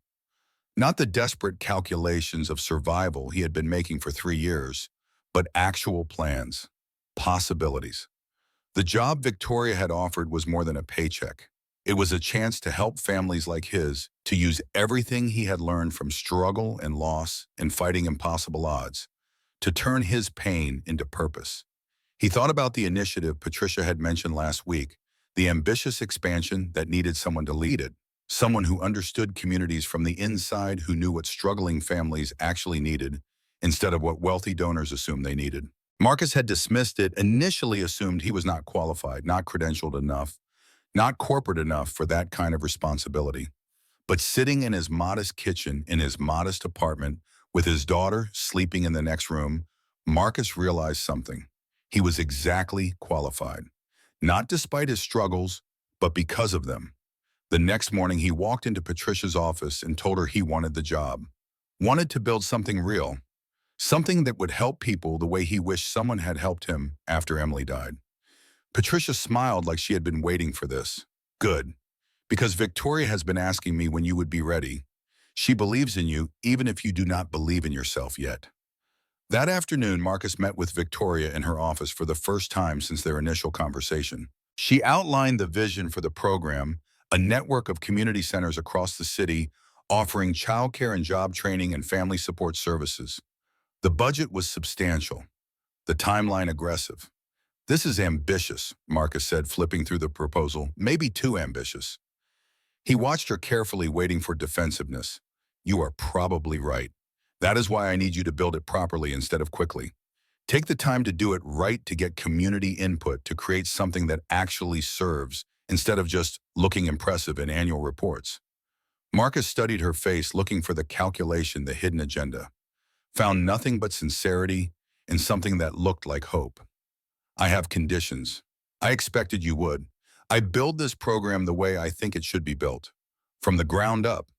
Not the desperate calculations of survival he had been making for 3 years, but actual plans, possibilities. The job Victoria had offered was more than a paycheck. It was a chance to help families like his, to use everything he had learned from struggle and loss and fighting impossible odds, to turn his pain into purpose. He thought about the initiative Patricia had mentioned last week, the ambitious expansion that needed someone to lead it, someone who understood communities from the inside, who knew what struggling families actually needed, instead of what wealthy donors assumed they needed. Marcus had dismissed it, initially assumed he was not qualified, not credentialed enough, not corporate enough for that kind of responsibility. But sitting in his modest kitchen, in his modest apartment, with his daughter sleeping in the next room, Marcus realized something. He was exactly qualified. Not despite his struggles, but because of them. The next morning, he walked into Patricia's office and told her he wanted the job. Wanted to build something real. Something that would help people the way he wished someone had helped him after Emily died. Patricia smiled like she had been waiting for this. Good. Because Victoria has been asking me when you would be ready. She believes in you, even if you do not believe in yourself yet. That afternoon, Marcus met with Victoria in her office for the first time since their initial conversation. She outlined the vision for the program, a network of community centers across the city offering childcare and job training and family support services. The budget was substantial, the timeline aggressive. This is ambitious, Marcus said, flipping through the proposal, maybe too ambitious. He watched her carefully, waiting for defensiveness. You are probably right. That is why I need you to build it properly instead of quickly. Take the time to do it right, to get community input, to create something that actually serves, instead of just looking impressive in annual reports. Marcus studied her face, looking for the calculation, the hidden agenda. Found nothing but sincerity and something that looked like hope. I have conditions. I expected you would. I build this program the way I think it should be built, from the ground up.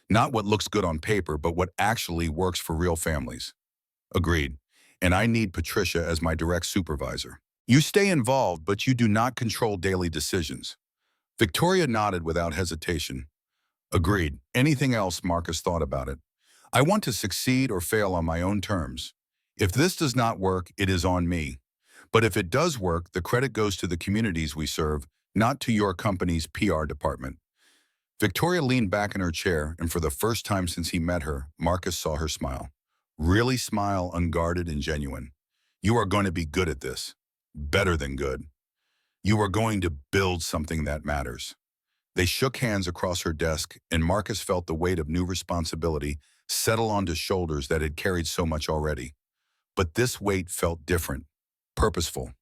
Not what looks good on paper, but what actually works for real families. Agreed. And I need Patricia as my direct supervisor. You stay involved, but you do not control daily decisions. Victoria nodded without hesitation. Agreed. Anything else? Marcus thought about it. I want to succeed or fail on my own terms. If this does not work, it is on me. But if it does work, the credit goes to the communities we serve, not to your company's PR department. Victoria leaned back in her chair, and for the first time since he met her, Marcus saw her smile. Really smile, unguarded and genuine. You are going to be good at this. Better than good. You are going to build something that matters. They shook hands across her desk, and Marcus felt the weight of new responsibility settle onto shoulders that had carried so much already. But this weight felt different, purposeful,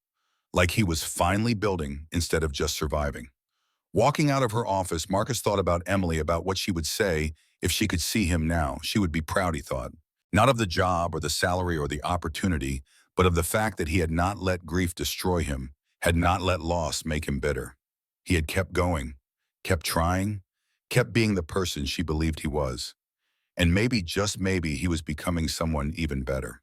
like he was finally building instead of just surviving. Walking out of her office, Marcus thought about Emily, about what she would say if she could see him now. She would be proud, he thought. Not of the job or the salary or the opportunity, but of the fact that he had not let grief destroy him, had not let loss make him bitter. He had kept going, kept trying, kept being the person she believed he was. And maybe, just maybe, he was becoming someone even better.